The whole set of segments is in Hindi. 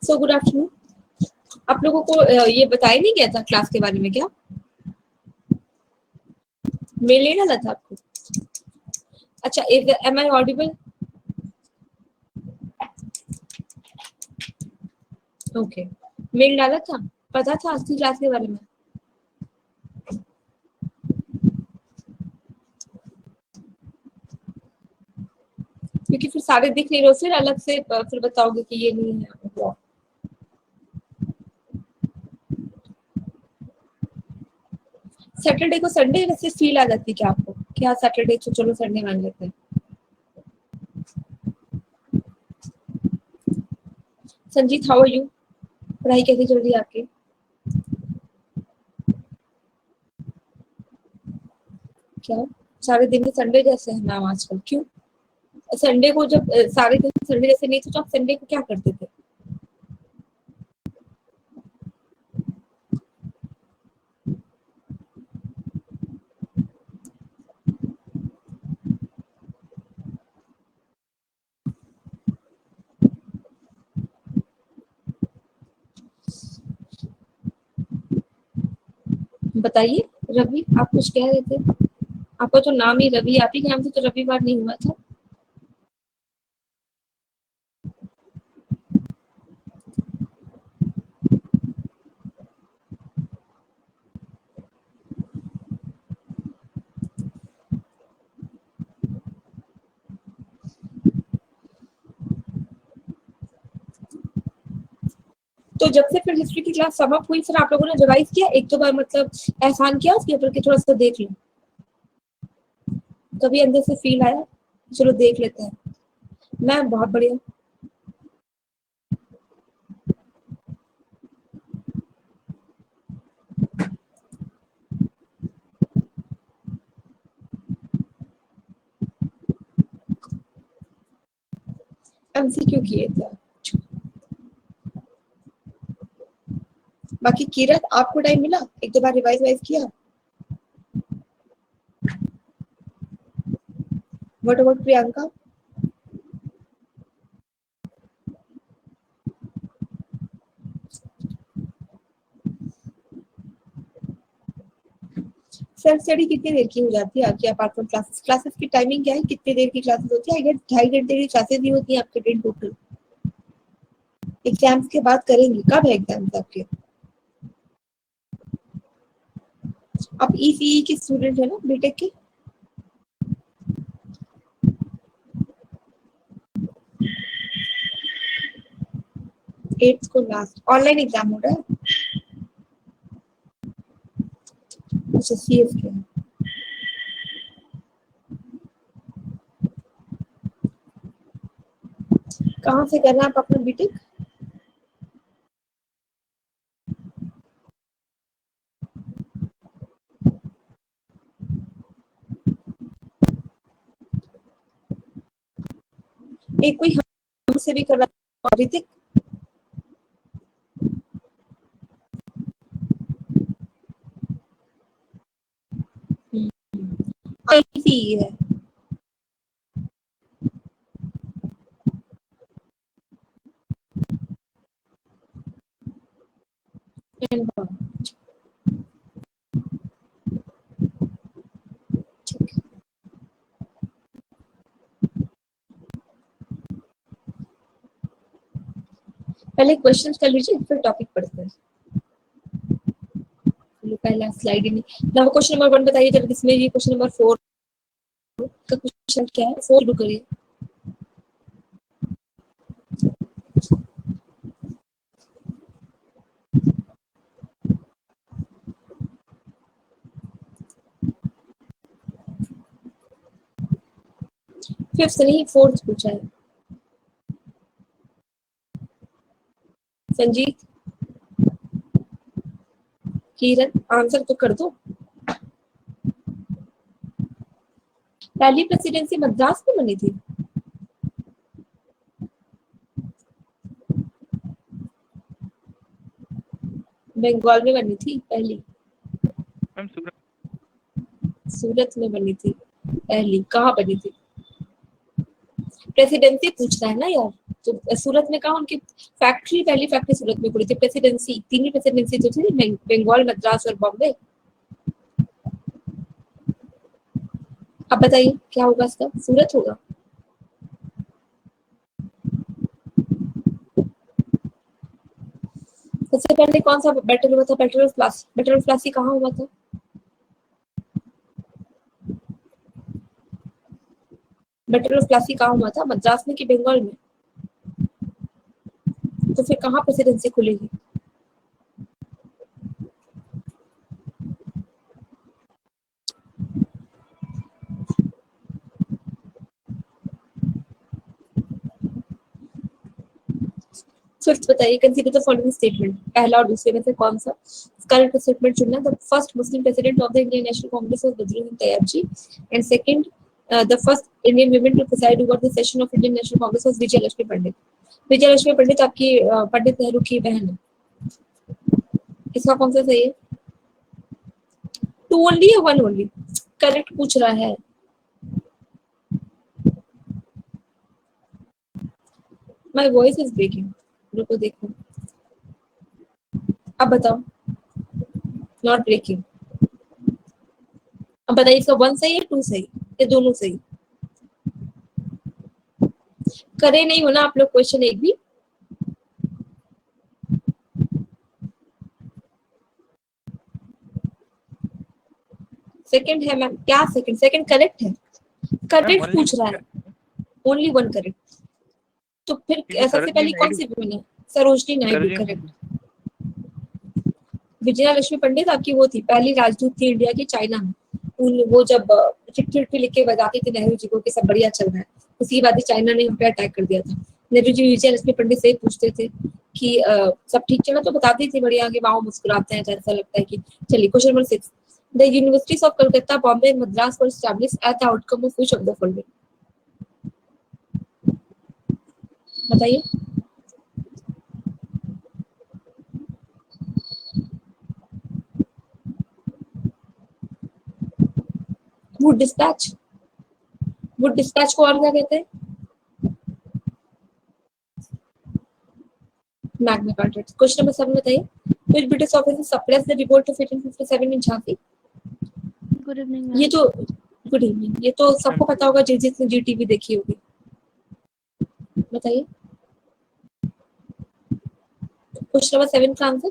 So good afternoon. आप लोगों को ये बताया नहीं गया था क्लास के बारे में क्या? मेल नहीं डाला था आपको? अच्छा, am I audible? Okay, mail डाला था, पता था आज की क्लास के बारे में? क्योंकि फिर सारे दिख नहीं रहे, फिर अलग से फिर बताओगे कि ये नहीं है। सैटरडे को संडे वैसे फील आ जाती है क्या आपको कि हाँ सैटरडे तो चलो संडे मान लेते हैं? Sanjeet, how are you? पढ़ाई कैसी चल रही है आपकी? क्या सारे दिन के संडे जैसे हैं मैम आजकल? क्यों संडे को जब सारे दिन संडे जैसे नहीं थे तो आप संडे को क्या करते थे? बताइए रवि, आप कुछ कह रहे थे? आपका तो नाम ही रवि, आप ही के नाम से तो रविवार नहीं हुआ था? तो जब से फिर हिस्ट्री की क्लास समाप्त हुई फिर आप लोगों ने रिवाइज किया एक दो बार, मतलब एहसान किया उसके ऊपर कि थोड़ा सा देख लो? कभी अंदर से फील आया चलो देख लेते हैं? मैं बहुत बढ़िया। एमसीक्यू किए थे? बाकी किरत, आपको टाइम मिला एक दो बार रिवाइज किया? What about Priyanka? Self study कितनी देर की हो जाती है आपकी अपार्ट फ्रॉम क्लासेस? क्लासेस की टाइमिंग क्या है, कितनी देर की क्लासेस होती है? आई गेट 2.5 घंटे की क्लासेस भी होती है आपके दिन टोटल? एग्जाम्स के बाद करेंगे? कब है एग्जाम्स आपके? आप ईसीई के स्टूडेंट है ना, बीटेक के? एट्थ को लास्ट ऑनलाइन एग्जाम हो रहा है? अच्छा, सीएस के? कहाँ से करना है आप अपना बीटेक? एक कोई हमसे भी कर रहा है ऋतिक? ईसीई है? पहले क्वेश्चंस कर लीजिए फिर टॉपिक पढ़ते हैं। पहला स्लाइड ही नहीं ना। क्वेश्चन नंबर 1 बताइए जब, इसमें ये क्वेश्चन नंबर 4 का क्वेश्चन क्या है? 4 शुरू करिए। फिफ्थ नहीं, फोर्थ पूछा है। संजीत, किरण, आंसर तो कर दो। पहली प्रेसिडेंसी मद्रास में बनी थी? बंगाल में बनी थी पहली? सूरत में बनी थी पहली? कहाँ बनी थी? प्रेसिडेंसी पूछ रहा है ना यार। तो सूरत में कहा उनकी पहली फैक्ट्री सूरत में खुली थी। प्रेसिडेंसी, 3 ही प्रेसिडेंसी तो थी, बंगाल, मद्रास और बॉम्बे। अब बताइए क्या होगा इसका? सूरत होगा। सबसे पहले कौन सा बैटल हुआ था? बैटल ऑफ प्लासी कहाँ हुआ था? बैटल ऑफ प्लासी कहाँ हुआ था? मद्रास में कि बंगाल में? तो फिर कहाँ प्रेसिडेंसी खुलेगी? फिफ्थ बताइए, कंसीडर द फॉलोइंग स्टेटमेंट। पहला और दूसरे में से कौन सा करेक्ट स्टेटमेंट चुनना? The first Muslim president of the Indian National Congress was Badruddin Tyabji, and second, the first Indian woman to preside over the session of Indian National Congress was Vijay Lakshmi Pandit. Vijay Lakshmi Pandit आपकी पंडित नेहरू की बहन है। इसका कौन सा सही है? टू ओनली या वन ओनली? करेक्ट पूछ रहा है। माय वॉइस इज ब्रेकिंग, रुको देखो। अब बताओ। Not breaking. अब बताइए इसका वन सही है, टू सही या दोनों सही? करे नहीं हो ना आप लोग क्वेश्चन एक भी? सेकंड है मैम। क्या सेकंड करेक्ट है? करेक्ट पूछ रहा है। Only one correct. तो फिर सबसे पहली कौन सी वुमन है? सरोजनी नायडू करेक्ट। विजया लक्ष्मी पंडित आपकी वो थी, पहली राजदूत थी इंडिया की चाइना में। वो जब चिट्ठी लिख के बताती थी नेहरू जी को कि सब बढ़िया चल रहा है, उसी बात चाइना ने हम पे अटैक कर दिया था। नेहरू जी विजय लक्ष्मी पंडित से पूछते थे कि सब ठीक चला, तो बताती थी बढ़िया कि वहां मुस्कुराते हैं, ऐसा लगता है कि चलिए। Question number 6, the universities of Calcutta, Bombay and Madras were established at the outcome of which of the following? बताइए। Wood dispatch. वुड डिस्पैच को और क्या कहते हैं? Magna carta. क्वेश्चन नंबर 7 बताइए, which British officer suppressed the revolt of 1857 in Jhansi? Good evening. ये तो गुड इवनिंग, ये तो सबको पता होगा जिसने जीटीवी देखी होगी। बताइए। क्वेश्चन नंबर 7 का आंसर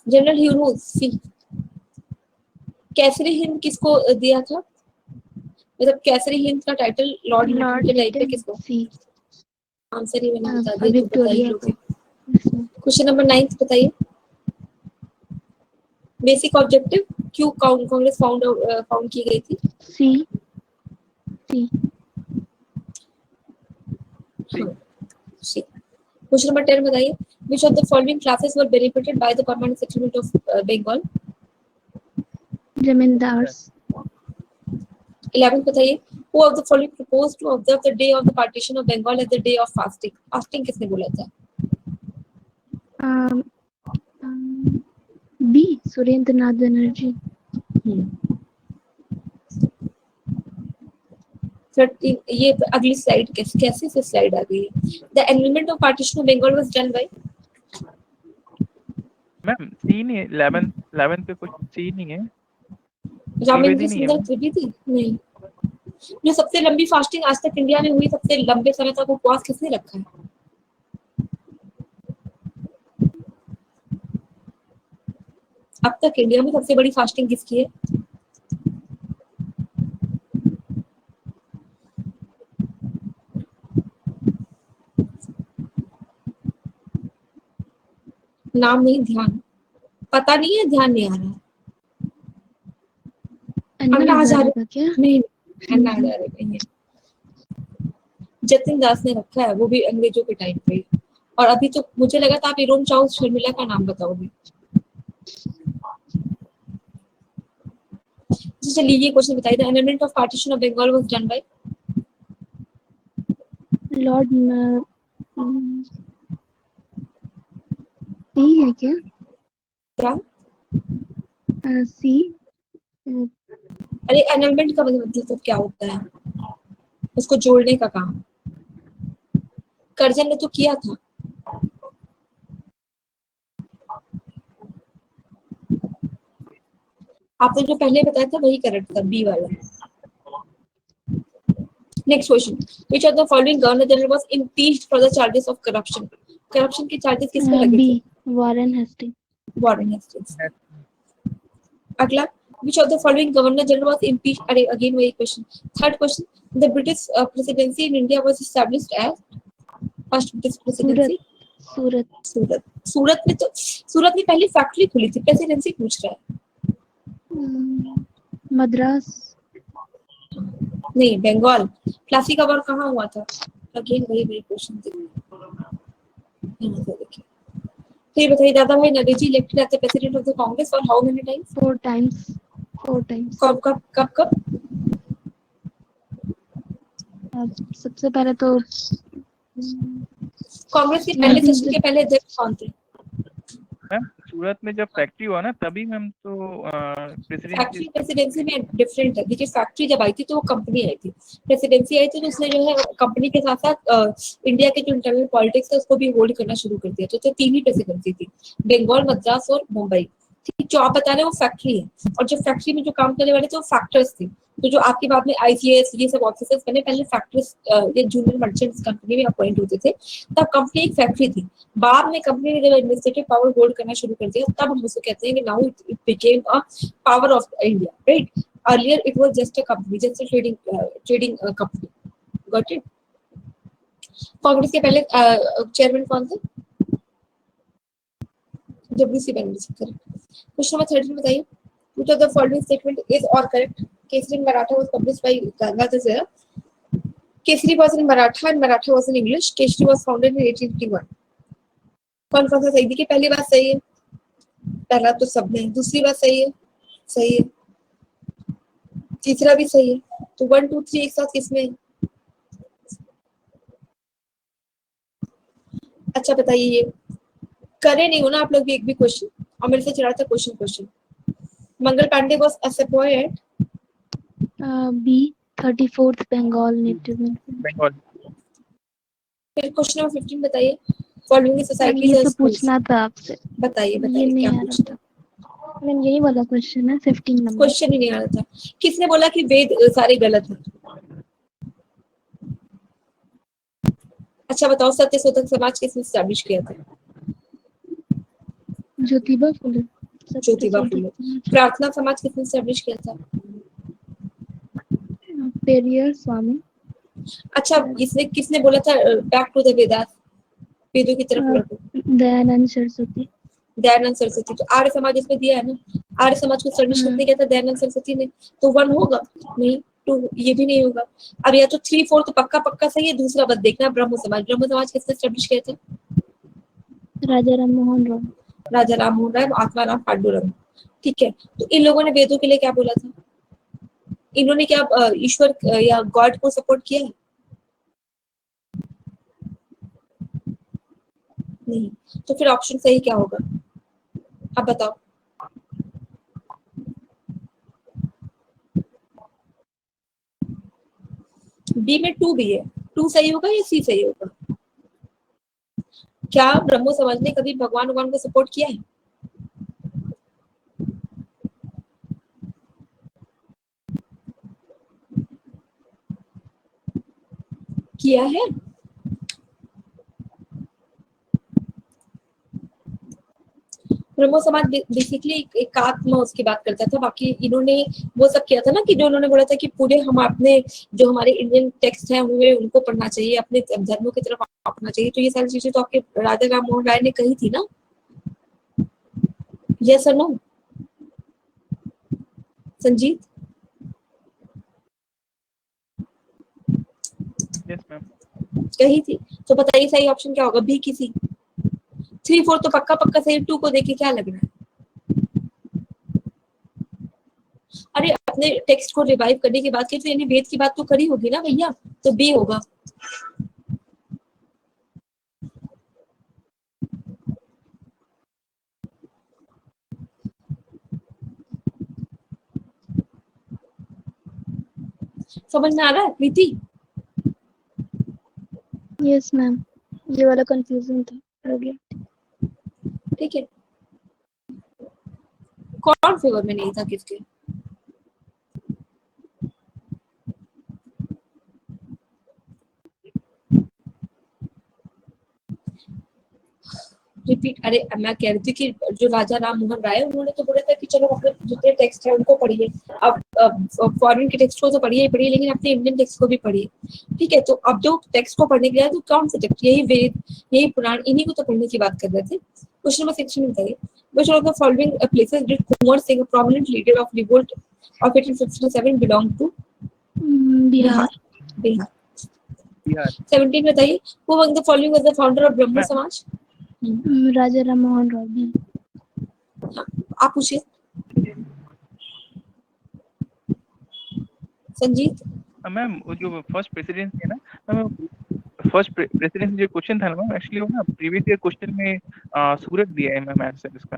जनरल ह्यूरो सी। केसरी हिंद किसको दिया था? मतलब केसरी हिंद का टाइटल लॉर्ड लिटन के टाइप पे किसको? आंसर ही मैंने बता दिया, तो बताइए। क्वेश्चन नंबर 9 बताइए, बेसिक ऑब्जेक्टिव क्यों कांग्रेस फाउंड की गई थी? सी। क्वेश्चन नंबर 10 बताइए, which of the following classes were benefited by the permanent settlement of Bengal? Zamindars. 11 बताइए, who of the following proposed to observe the day of the partition of Bengal as the day of fasting? Fasting किसने बोला था? बी सुरेंद्र नाथ बनर्जी। 13, ये अगली स्लाइड कैसे से स्लाइड आ गई है? The annulment of partition of Bengal was done by? Ma'am C नहीं है, 11 पे कुछ सी नहीं है। रामेंद्र सुंदर त्रिवेदी नहीं। जो सबसे लंबी फास्टिंग आज तक इंडिया में हुई, सबसे लंबे समय तक उपवास किसने रखा है? अब तक इंडिया में सबसे बड़ी फास्टिंग किसकी है? नाम नहीं, ध्यान। पता नहीं है, ध्यान नहीं आ रहा है। अन्ना हजारे क्या? नहीं, अन्ना हजारे नहीं है। जतिन दास ने रखा है, वो भी अंग्रेजों के टाइम पे। और अभी तो मुझे लगा था आप इरोम चाउस शर्मिला का नाम बताओगे। चलिए ये क्वेश्चन बताइए, the annulment of partition of Bengal was done by? Lord C है क्या? क्या? सी। अरे एनमेंट का मतलब क्या होता है? उसको जोड़ने का काम करजन ने तो किया था। आपने जो पहले बताया था वही करेक्ट था, बी वाला। Next question, which of the following governor general was impeached for the charges of corruption? Corruption के चार्जेस किस पे लगे थे? B Warren Hasting. Warren Hastings. अगला, which of the following governor general was impeached? अरे again वही question. Third question, the British presidency in India was established as first British presidency? सूरत। सूरत। सूरत में पहली फैक्ट्री खुली थी, प्रेसिडेंसी पूछ रहा है। मद्रास। नहीं, बंगाल। प्लासी का वॉर कहाँ हुआ था? अगेन वही क्वेश्चन थे। देखिए, तो ये बताइए, Dadabhai Naoroji elected as the president of the Congress for how many times? 4 times. 4 times. कब? सबसे पहले तो कांग्रेस के पहले सेशन के पहले अध्यक्ष कौन थे? मैम सूरत में जब फैक्ट्री हुआ ना तभी मैम तो फैक्ट्री प्रेसिडेंसी में डिफरेंट है। देखिए, फैक्ट्री जब आई थी तो वो कंपनी आई थी, प्रेसिडेंसी आई थी तो उसने जो है कंपनी के साथ साथ इंडिया के जो इंटरनल पॉलिटिक्स है उसको भी होल्ड करना शुरू कर दिया। तो 3 ही प्रेसिडेंसी थी, बंगाल, मद्रास और मुंबई। ठीक, जो आप बता रहे हैं वो फैक्ट्री है, और जो फैक्ट्री में जो काम करने वाले थे वो फैक्टर्स थे। तो जो आपके बाद में आईसीएस ये सब ऑफिसर्स बने, पहले फैक्टर्स ये जूनियर मर्चेंट्स कंपनी में अपॉइंट होते थे, तब कंपनी एक फैक्ट्री थी। बाद में कंपनी ने जब एडमिनिस्ट्रेटिव पावर होल्ड करना शुरू कर दिया तब हम उसे कहते हैं कि now it became a power of India, right? Earlier it was just a company, just a trading company. Got it? Congress के पहले चेयरमैन कौन थे? डब्ल्यूसी बनर्जी। क्वेश्चन नंबर 13 बताइए, which of the following statement is or correct? Kesari in Maratha was published by Gangadhar Tilak. Kesari was in Maratha and Maratha was in English. Kesari was founded in 1851. कौन सा सही? देखिए, पहली बात सही है, पहला तो सब में। दूसरी बात सही है, तीसरा भी सही है। तो 1 2 3 एक साथ किसमें? अच्छा बताइए, ये करे नहीं हो ना आप लोग भी एक भी क्वेश्चन, और मेरे से चला था question. Mangal Pandey was appointed B 34th Bengal native. Bengal. फिर क्वेश्चन नंबर 15 बताइए, फॉलोइंग सोसाइटीज ये और तो स्कूल्स। पूछना था आपसे। बताइए ये नहीं क्या आ रहा पूछना? था। मैंने यही वाला क्वेश्चन है 15 नंबर। क्वेश्चन ही नहीं आ रहा था। किसने बोला कि वेद सारे गलत हैं? अच्छा बताओ, सत्यशोधक समाज किसने स्टैब्लिश किया था? ज्योतिबा फुले। ज्योतिबा फुले। प्रार्थना समाज किसने स्टैब्लिश किया था? पेरियर स्वामी। अच्छा, किसने बोला था बैक टू द वेदास, वेदों की तरफ लौटो? दयानंद सरस्वती। दयानंद सरस्वती। तो आर्य समाज इसमें दिया है ना, आर्य समाज को स्टैब्लिश किसने किया था? दयानंद सरस्वती ने। तो 1 होगा नहीं, 2 ये भी नहीं होगा। अब या तो 3 4 तो पक्का सही है, दूसरा बस देखना। ब्रह्म समाज किसने स्टैब्लिश किया था? राजा राम मोहन राय। राजा राम मोहन राय, आत्माराम पांडुरंग। ठीक है, तो इन लोगों ने वेदों के लिए क्या बोला था? इन्होंने क्या ईश्वर या गॉड को सपोर्ट किया है? नहीं। तो फिर ऑप्शन सही क्या होगा? आप बताओ। बी में 2 भी है, 2 सही होगा या सी सही होगा? क्या ब्रह्मो समाज ने कभी भगवान को सपोर्ट किया है? किया है? ब्रह्मो समाज बेसिकली एक आत्मा उसकी बात करता था। बाकी इन्होंने वो सब किया था ना, कि जो उन्होंने बोला था कि पूरे हम अपने जो हमारे इंडियन टेक्स्ट हैं उनको पढ़ना चाहिए, अपने धर्मों की तरफ अपना चाहिए। तो ये सारी चीजें तो आपके राजा राम मोहन राय ने कही थी ना? यस और नो? संजीत? Yes ma'am. कही थी। तो बताइए सही ऑप्शन क्या होगा? बी की सी? 3 4 तो पक्का सही। 2 को देखे क्या लग रहा है? अरे अपने टेक्स्ट को रिवाइव करने की बात की तो यानी वेद की बात तो करी होगी ना भैया, तो बी होगा। समझ में आ रहा है प्रीति? यस मैम, ये वाला कंफ्यूजन था, हो गया। ठीक है, कौन फेवर में नहीं था किसके? रिपीट, अरे मैं कह रही थी कि जो राजा राम मोहन राय, उन्होंने तो बोला था कि चलो अपने जितने टेक्स्ट है उनको पढ़िए, अब फॉरेन के टेक्स्ट को तो पढ़िए ही पढ़िए, लेकिन अपने इंडियन टेक्स्ट को भी पढ़िए। ठीक है, तो अब जो टेक्स्ट को पढ़ने के लिए तो कौन से टेक्स्ट, यही वेद, यही पुराण, इन्हीं को तो पढ़ने की बात कर रहे थे। क्वेश्चन नंबर 6 में बताइए, which of the following places did Kumar Singh, a prominent leader of revolt of 1857, belong to? Bihar. Bihar. Bihar. 17 बताइए, who among the following was the founder of ब्रह्म समाज? राजा राम मोहन रॉय भी। आप पूछिए संजीत। मैम वो जो फर्स्ट प्रेसिडेंसी है ना मैम, फर्स्ट प्रेसिडेंसी जो क्वेश्चन था ना मैम, एक्चुअली वो ना प्रीवियस ईयर क्वेश्चन में सूरत दिया है मैम आंसर इसका।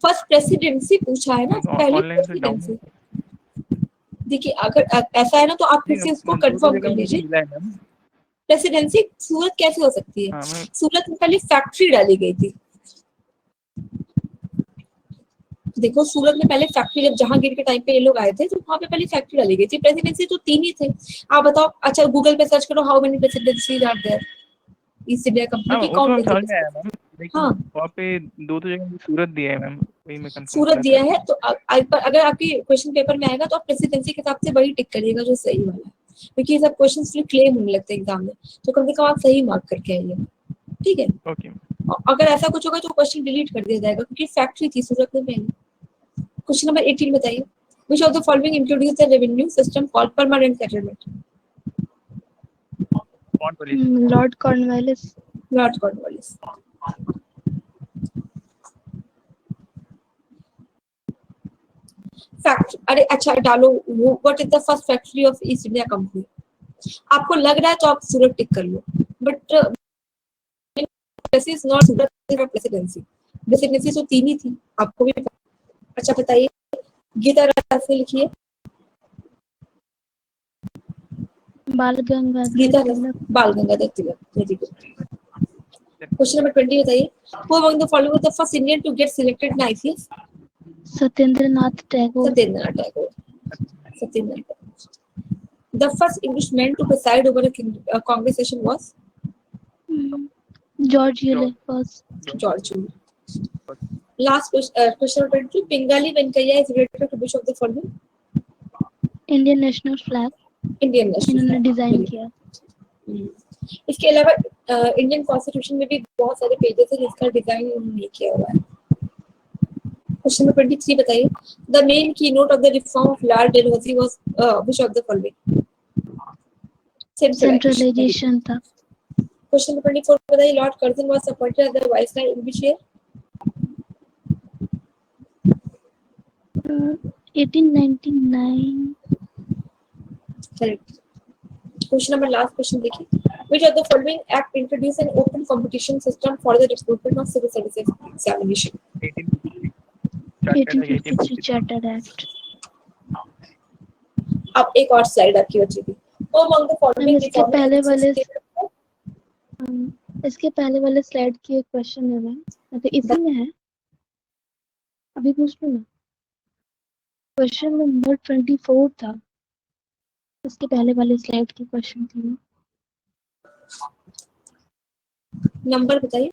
फर्स्ट प्रेसिडेंसी पूछा है ना, पहली ऑनलाइन से डाउन प्रेसिडेंसी। देखिए अगर ऐसा है ना तो आप फिर से इसको कंफर्म कर लीजिए। मिला है मैम। प्रेसिडेंसी सूरत कैसे हो सकती है? हाँ मैम। सूरत में पहले फैक्ट्री डाली गई थी। देखो सूरत में पहले फैक्ट्री, जब जहांगीर के टाइम पे ये लोग आए थे तो वहां पे पहले फैक्ट्री डाली गई थी। प्रेसिडेंसी तो 3 ही थे। आप बताओ, अच्छा गूगल पे सर्च करो, how many presidencies are there East India Company की, वो काउंट तो समझ करके। में आया मैम, लेकिन हाँ वहाँ पे दो जगह सूरत दिया है मैम, वही मैं कंफर्म सूरत करना दिया चाहता है, तो अगर आपकी क्वेश्चन पेपर में आएगा तो आप प्रेसिडेंसी के हिसाब से वही टिक करिएगा जो सही वाला है, क्योंकि ये सब क्वेश्चन फिर क्लेम होने लगते हैं एग्जाम में, तो कम से कम आप सही मार्क करके आइए। ठीक है, हूँ। ओके। अगर ऐसा कुछ होगा तो क्वेश्चन डिलीट कर दिया जाएगा, क्योंकि फैक्ट्री थी सूरत में पहले। क्वेश्चन नंबर 18 बताइए, which of the following introduced the revenue system called permanent settlement? Lord Cornwallis. Lord Cornwallis. Factory, अरे अच्छा डालो, what is the first factory of East India company? आपको लग रहा है तो आप सूरत टिक कर लो, but this is not Surat presidency. Presidency तो 3 ही थी, आपको भी पता। अच्छा बताइए, गीता राज से लिखिए। बाल गंगाधर गीता तिलक। बाल Gangadhar Tilak, very good. Question number 20 बताइए, who among the following was the first Indian to get selected in ICS? Satyendranath Tagore. Satyendranath Tagore. Satyendranath Tagore. The first Englishman to preside over a conversation was George यूलियस। George. Last question number 22, Pingali Venkaiah is related to which of the following? Indian national flag Indian national इन्होंने फ्लैग डिजाइन किया। इसके अलावा इंडियन कॉन्स्टिट्यूशन में भी बहुत सारे पेजेस हैं जिसका डिजाइन उन्होंने किया हुआ है। क्वेश्चन नंबर 23 बताइए, the main key note of the reform of Lord Dalhousie was which of the following? Centralisation था। क्वेश्चन नंबर 24 बताइए, Lord Curzon was appointed as the viceroy in which year? 1899। Correct. Question number last question देखिए, which of the following act introduced an open competition system for the recruitment of civil services examination? 1853 charter act. अब एक और स्लाइड आपकी बची थी, तो among the following इसके पहले वाले स्लाइड की एक क्वेश्चन है मैम, तो इसी में है, अभी पूछ लो ना। क्वेश्चन नंबर 24 था, इसके पहले वाले स्लाइड की क्वेश्चन थी। नंबर बताइए।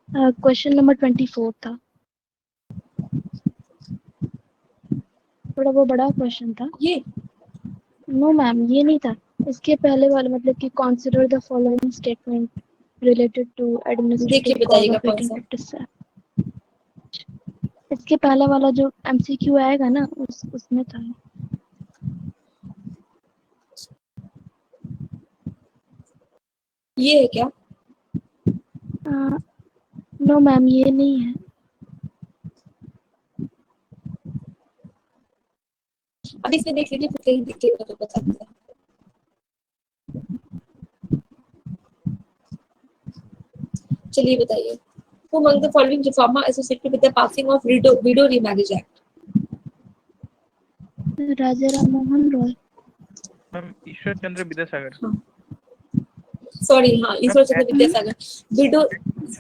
क्वेश्चन नंबर 24 था, थोड़ा वो बड़ा क्वेश्चन था ये। नो मैम ये नहीं था, इसके पहले वाले मतलब कि consider the following statement related to administrative code of 1857। इसके पहले वाला जो एमसीक्यू आएगा ना उसमें था। ये है क्या? नो मैम ये नहीं है। अब इसमें देख लीजिए, फिर कहीं दिखेगा तो बता दीजिए। चलिए बताइए, who among the following reformer associated with the passing of widow remarriage act? Raja Ram Mohan Roy. Ma'am Ishwar Chandra Vidyasagar. Sorry, हाँ, ईश्वर चंद्र विद्यासागर।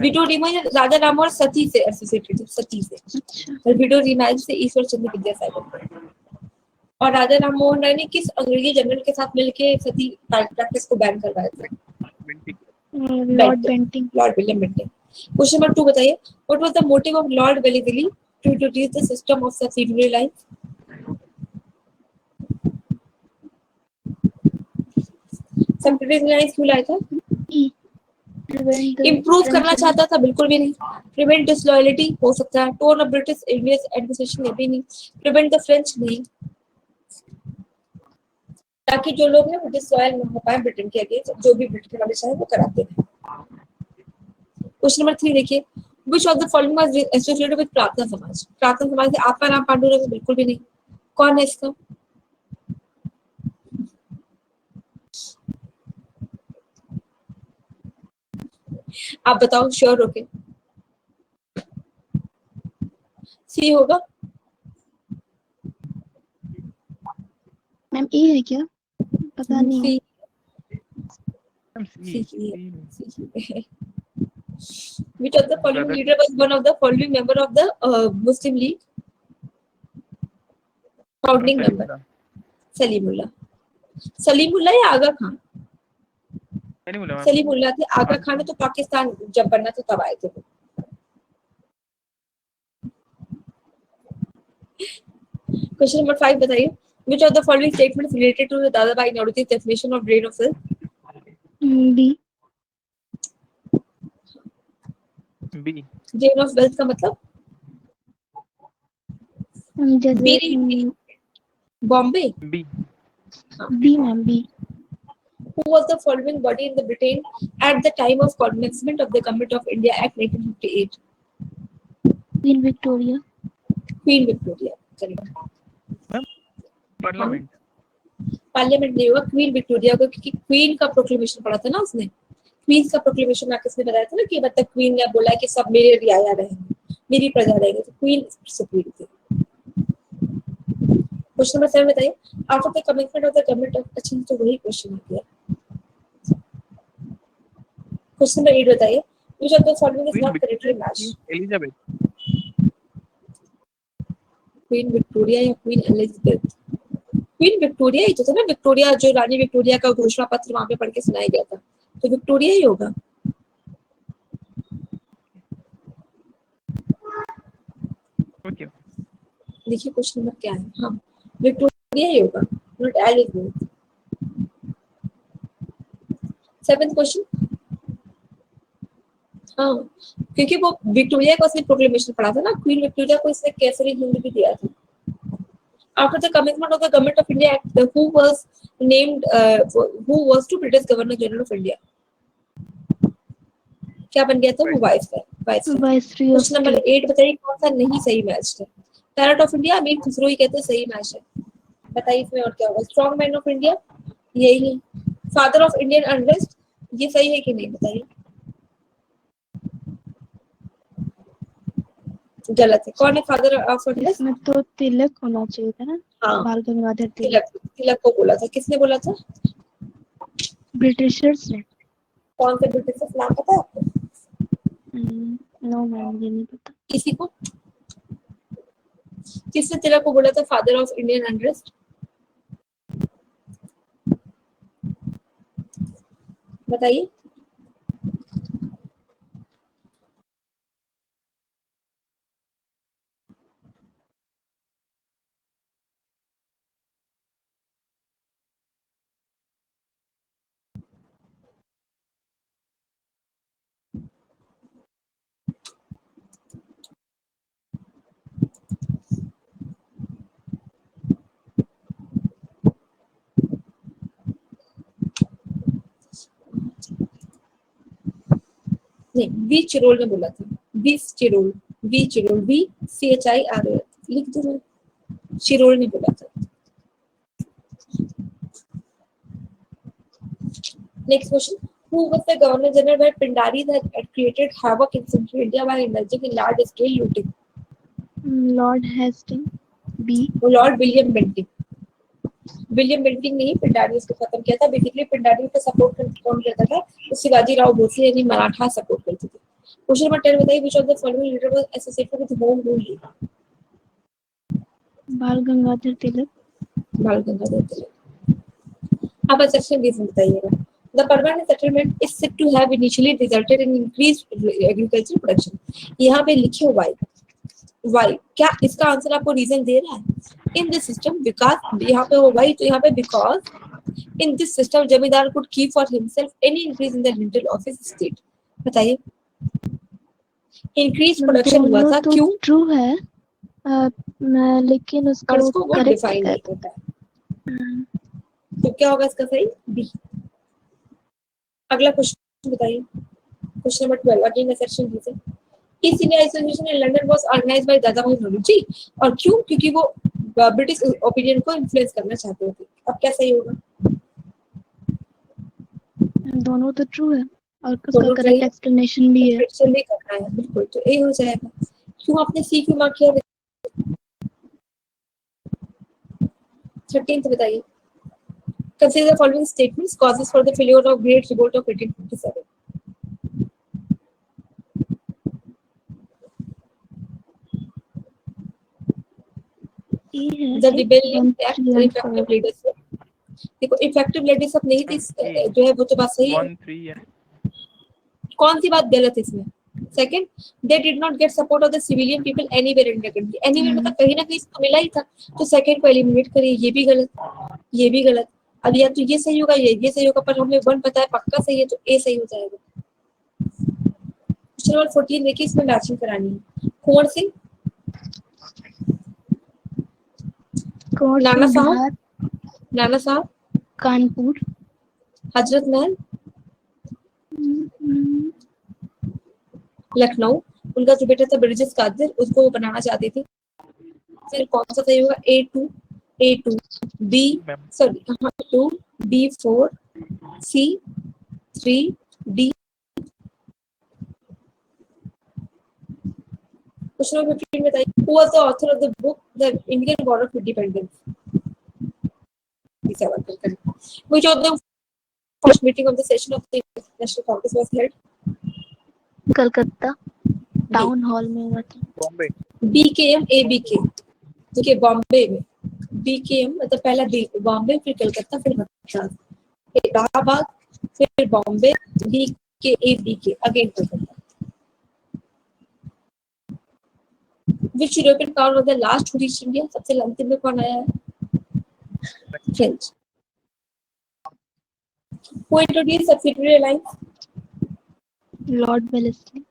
विडो रिमाइज राजा राम और सती से एसोसिएटेड, सती से, अच्छा, और विडो रिमाइज से ईश्वर चंद्र विद्यासागर। और राजा राम मोहन राय ने किस अंग्रेजी जनरल के साथ मिलकर सती प्रैक्टिस को बैन करवाया था? Lord Bentinck. Lord William Bentinck. Question number 2 बताइए, what was the motive of Lord Wellesley to introduce the system of subsidiary line? Subsidiary line क्यों लाया था? इम्प्रूव करना चाहता था? बिल्कुल भी नहीं। प्रिवेंट डिसलॉयलिटी हो सकता है। Tone of British Indian administration, ये भी नहीं। प्रिवेंट द फ्रेंच, नहीं, ताकि जो लोग हैं वो डिसलॉयल ना हो पाए ब्रिटेन के अगेंस्ट, जो भी ब्रिटेन वाले चाहे वो कराते हैं। क्वेश्चन नंबर 3 देखिए, which of the following was associated with प्रार्थना समाज? प्रार्थना समाज से आपका नाम पांडुरंग, बिल्कुल भी नहीं। कौन है इसका? आप बताओ श्योर होके। सी होगा? मैम ए है क्या? पता नहीं। Which of the following leader was one of the following member of the Muslim League? Founding member. Salimullah. Salimullah या आगा खान? सलीमुल्लाह थे। आगा खान तो पाकिस्तान जब बनना तो तब आए थे। क्वेश्चन नंबर 5 बताइए, which of the following statements related to the Dadabhai Naoroji's definition of drain of wealth? B. Drain of wealth का मतलब? जैसे Bombay. B ma'am, B. Who was the following body in the Britain at the time of commencement of the Government of India Act 1958? Queen Victoria. Queen Victoria, correct. Parliament. Parliament नहीं होगा, क्वीन विक्टोरिया को, क्योंकि क्वीन का प्रोक्लेमेशन पढ़ा था ना उसने। क्वीन का प्रोक्लेमेशन किसने बताया था ना, कि मतलब क्वीन ने बोला कि सब मेरे रियाया रहेंगे, मेरी प्रजा रहेंगे, तो क्वीन सुप्रीम थी। क्वेश्चन नंबर 7 बताइए, after the commitment of the government of, अच्छा तो वही क्वेश्चन आ गया। क्वेश्चन नंबर 8 बताइए, which of the following is not correctly matched? Elizabeth. Queen Victoria या क्वीन एलिजाबेथ? क्वीन विक्टोरिया ही तो था ना, विक्टोरिया जो रानी विक्टोरिया का घोषणा पत्र वहां पे पढ़ के सुनाया गया था, तो विक्टोरिया ही होगा। ओके, देखिए क्वेश्चन नंबर क्या है, हाँ विक्टोरिया ही होगा, नॉट एलिजाबेथ। 7th क्वेश्चन, हाँ क्योंकि वो विक्टोरिया को उसने प्रोक्लेमेशन पढ़ा था ना, क्वीन विक्टोरिया को इसने केसरी हिंद भी दिया था। After the commencement of the Government of India Act, who was named, who was to British Governor General of India? क्या बन गया था वो? वाइसरॉय। क्वेश्चन नंबर 8 बताइए, कौन सा नहीं सही मैच है? पैरेट ऑफ इंडिया अमीर खुसरो ही कहते हैं सही मैच है, बताइए इसमें और क्या होगा? स्ट्रॉन्ग मैन ऑफ इंडिया, यही है। फादर ऑफ इंडियन अनरेस्ट, ये सही है कि नहीं बताइए? गलत है। कौन है फादर ऑफ अनरेस्ट? इसमें तो तिलक होना चाहिए था ना। हाँ, बाल गंगाधर तिलक को बोला था। किसने बोला था? ब्रिटिशर्स ने। कौन से ब्रिटिशर्स नाम पता है आपको? नो मैम, ये नहीं पता किसी को। किसने तिलक को बोला था फादर ऑफ इंडियन अनरेस्ट? बताइए। नहीं, वी चिरोल ने बोला था। V Chirol, V Chirol, V CHIROL लिख दो। चिरोल ने बोला था। Next question, who was the governor general where Pindari had created havoc in central India by indulging in large scale looting? Lord Hasting, B. Lord William Bentinck. William Bentinck ने ही पिंडारी को खत्म किया था। बेसिकली पिंडारी को सपोर्ट कौन करता था, तो शिवाजी राव भोसले यानी मराठा सपोर्ट करते थे। क्वेश्चन नंबर 10 बताइए, which of the following leader was associated with home rule? बाल गंगाधर तिलक। बाल गंगाधर तिलक। अब सेक्शन रीजन बताइएगा। The permanent settlement is said to have initially resulted in increased agricultural production. यहाँ पे लिखे why. Why? क्या इसका आंसर आपको रीजन दे रहा है? In this system, विकास यहाँ पे हो why, तो यहाँ पे because in this system जमींदार could keep for himself any increase in the rental of his estate. बताइए। Increased production हुआ था, क्यों? ट्रू है लेकिन उसका और उसको वो करेक्ट डिफाइन है। नहीं होता है। तो क्या होगा इसका सही? बी। अगला क्वेश्चन बताइए, question number 12 again section B से। East India association in London was organised by Dadabhai Naoroji, और क्यों? क्योंकि वो ब्रिटिश ओपिनियन को इन्फ्लुएंस करना चाहते थे। अब क्या सही होगा? दोनों तो ट्रू है और उसका करेक्ट एक्सप्लेनेशन भी है। भी करना है, बिल्कुल, तो ए हो जाएगा। क्यों आपने सी क्यों मार्क किया? 13th बताइए। Consider the following statements causes for the failure of Great Revolt of 1857. The rebellion act effective leadership. देखो इफेक्टिव लीडरशिप नहीं थी, जो है वो तो बात सही है। 1 3 है। कौन सी बात गलत है इसमें? Second, they did not get support of the civilian people anywhere in the country. Anywhere मतलब कहीं ना कहीं इसको मिला ही था, तो सेकंड को एलिमिनेट करिए। ये भी गलत, ये भी गलत। अब या तो ये सही होगा, ये सही होगा, पर हमें वन पता है पक्का सही है, तो ए सही हो जाएगा। क्वेश्चन नंबर 14 देखिए, इसमें मैचिंग करानी है। कुंवर सिंह, नाना साहब, नाना साहब, कानपुर, हजरत महल, लखनऊ। उनका जो बेटा था ब्रिजेश कादिर, उसको वो बनाना चाहते थे। फिर कौन सा सही होगा? A2 B sorry 2 B4 C3 D। Question number 15 बताइए, who was the author of the book The Indian War of Independence? Which of the first meeting of the session of the National Congress was held? Calcutta town hall में हुआ था। बॉम्बे। BKM ABK, देखिए बॉम्बे में BKM मतलब पहला बॉम्बे, फिर कलकत्ता, फिर मद्रास, इलाहाबाद, फिर Bombay, BKABK again Calcutta. Which European power was the last to reach India? सबसे अंतिम में कौन आया है? French. Who introduced subsidiary alliance? Lord Wellesley.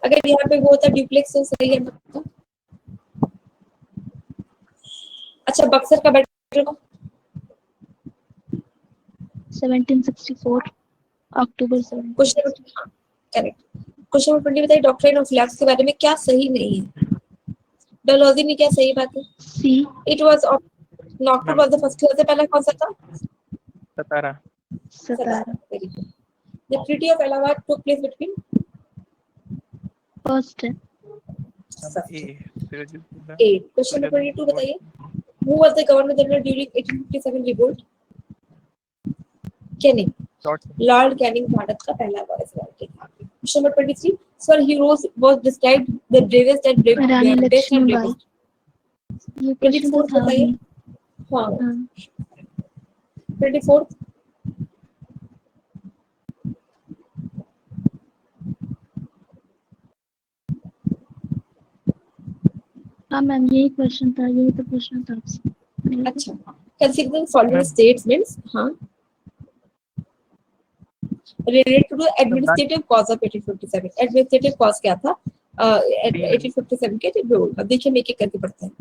अगर यहाँ पे वो होता ड्यूप्लेक्स तो सही है ना? अच्छा, बक्सर का बैटल 1764 अक्टूबर 7। Question correct. क्वेश्चन नंबर 20 बताइए, डॉक्ट्रिन ऑफ लैब्स के बारे में क्या सही नहीं है? डलहौजी में क्या सही बात है? C. It was Nagpur was the first, सबसे पहला कौन सा था? Satara. Very good. The treaty of Allahabad took place between? First है। ए। क्वेश्चन नंबर 22 बताइए, who was the governor general during 1857 revolt? Canning, Lord Canning Bharat का पहला वायसराय थे। Question number 23, sir heroes was described the bravest and best and bravest. ये क्वेश्चन तो था बताइए। हां 24 हाँ मैम यही क्वेश्चन था, यही तो क्वेश्चन था आपसे। अच्छा, कंसीडर द फॉलोइंग स्टेटमेंट्स। हां, related to administrative cause of 1857। Administrative cause क्या था 1857 के? अब देखिए मैं एक करके पढ़ते हैं।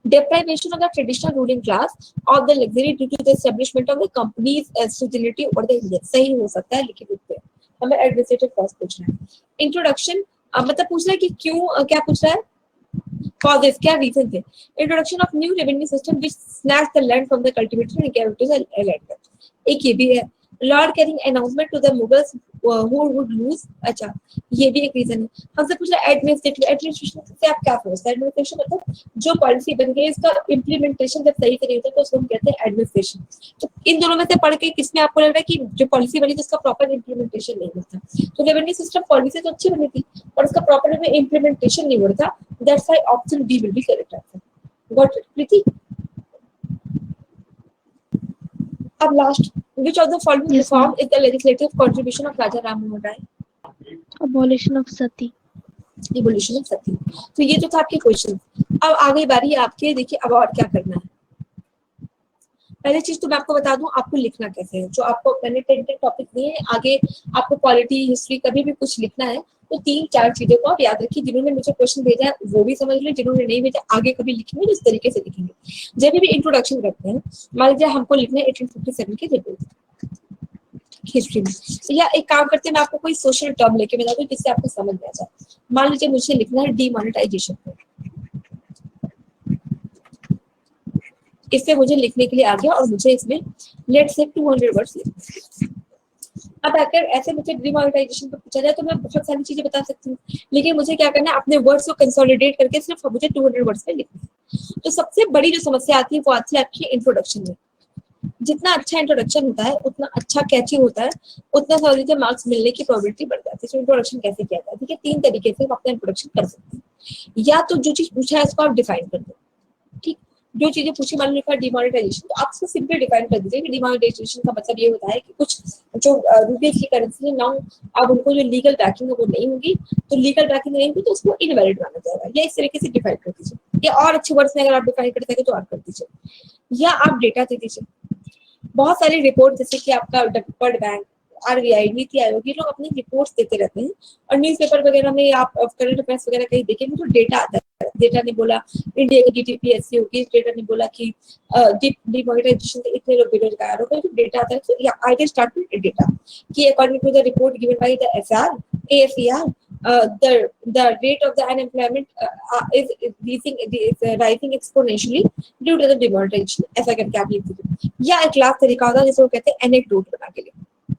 deprivation of the traditional ruling class of the luxury due to the establishment of the company's suzerainty over the Indian। सही हो सकता है, लेकिन रुकते हैं, हमें एडमिनिस्ट्रेटिव कॉज पूछना है। इंट्रोडक्शन मतलब पूछ रहा है कि क्यों, क्या पूछ रहा है? causes, क्या रीजन थे? Introduction of new revenue system which snatched the land from the cultivator and gave it to the landlord। एक ये भी है। Lord Canning announcement to the Mughals who would lose। अच्छा, ये भी एक रीजन है। हमसे पूछ रहा है एडमिनिस्ट्रेशन से आप क्या समझते हैं? एडमिनिस्ट्रेशन मतलब जो पॉलिसी बन गई इसका इम्प्लीमेंटेशन जब सही से नहीं होता तो उसको हम कहते हैं एडमिनिस्ट्रेशन। तो इन दोनों में से पढ़ के किसमें आपको लग रहा है कि जो पॉलिसी बनी तो उसका प्रॉपर इम्प्लीमेंटेशन नहीं होता? तो रेवेन्यू सिस्टम पॉलिसी तो अच्छी बनी थी और उसका प्रॉपर में इम्प्लीमेंटेशन नहीं होता। That's why option D will be correct answer. Got it Preeti? अब last, which of the following Yes, reform is the legislative contribution of Raja Ram Mohan Rai? abolition of sati। Abolition of sati। तो ये तो था आपके क्वेश्चन। अब आ गई बारी आपके, देखिए अब और क्या करना है। पहली चीज तो मैं आपको बता दूं आपको लिखना कैसे है। जो आपको मैंने 10 टॉपिक दिए हैं, आगे आपको पॉलिटी हिस्ट्री कभी भी कुछ लिखना है तो 3-4 चीजों को आप याद रखिए। जिन्होंने मुझे क्वेश्चन भेजा है वो भी समझ लें, जिन्होंने नहीं भेजा आगे कभी लिखेंगे इस तरीके से लिखेंगे। जब भी इंट्रोडक्शन करते हैं, मान लीजिए हमको लिखना है 1857 के रिपोर्ट हिस्ट्री में, या एक काम करते हैं मैं आपको कोई सोशल टर्म लेके बता दूं जिससे आपको समझ में आ जाए। मान लीजिए मुझे लिखना है डीमोनेटाइजेशन। इससे मुझे लिखने के लिए आ गया और मुझे इसमें लेट्स से 200 वर्ड्स लिखने। अब अगर ऐसे मुझे डीमोनेटाइजेशन पर पूछा जाए तो मैं बहुत सारी चीजें बता सकती हूँ, लेकिन मुझे क्या करना है अपने वर्ड्स को कंसोलिडेट करके सिर्फ मुझे 200 वर्ड्स में लिखना है। तो सबसे बड़ी जो समस्या आती है वो आती है आपकी इंट्रोडक्शन में। जितना अच्छा इंट्रोडक्शन होता है उतना अच्छा कैची होता है, उतना सारे मार्क्स मिलने की प्रोबेबिलिटी बढ़ जाती है। तो इंट्रोडक्शन कैसे किया जाता है? ठीक है, 3 तरीके से हम अपना इंट्रोडक्शन कर सकते हैं। या तो जो चीज पूछा है उसको आप डिफाइन कर दो। ठीक, जो चीजें पूछी, मान लीजिए डिमोनेटाइजेशन, तो आप उसको सिंपली डिफाइन कर दीजिए कि डिमोनेटाइजेशन का मतलब ये होता है कि कुछ जो रुपीज की करेंसी है नाउ अब उनको जो लीगल बैकिंग है वो नहीं होगी, तो लीगल बैकिंग नहीं होगी तो उसको इनवैलिड माना जाएगा। या इस तरीके से डिफाइन कर दीजिए, या और अच्छे वर्ड्स में अगर आप डिफाइन कर सके तो आप कर दीजिए। या आप डेटा दे दीजिए। बहुत सारी रिपोर्ट जैसे कि आपका world bank, RBI, NITI Aayog, ये लोग अपनी रिपोर्ट्स देते रहते हैं और न्यूज़पेपर वगैरह में आप करंट अफेयर्स वगैरह कहीं देखेंगे तो डेटा आता है। डेटा ने बोला इंडिया की जीडीपी ऐसी होगी, डेटा ने बोला कि डिमोनेटाइजेशन से इतने लोग बेरोजगार हो गए, तो डेटा आता है। तो या I can start with data कि according to the report given by the SR AFER the rate of the unemployment is rising exponentially due to the demonetization। ऐसा करके आप लिख दीजिए। या एक लास्ट तरीका होता है जिसे वो कहते हैं एनेक्डोट बना के लिखो।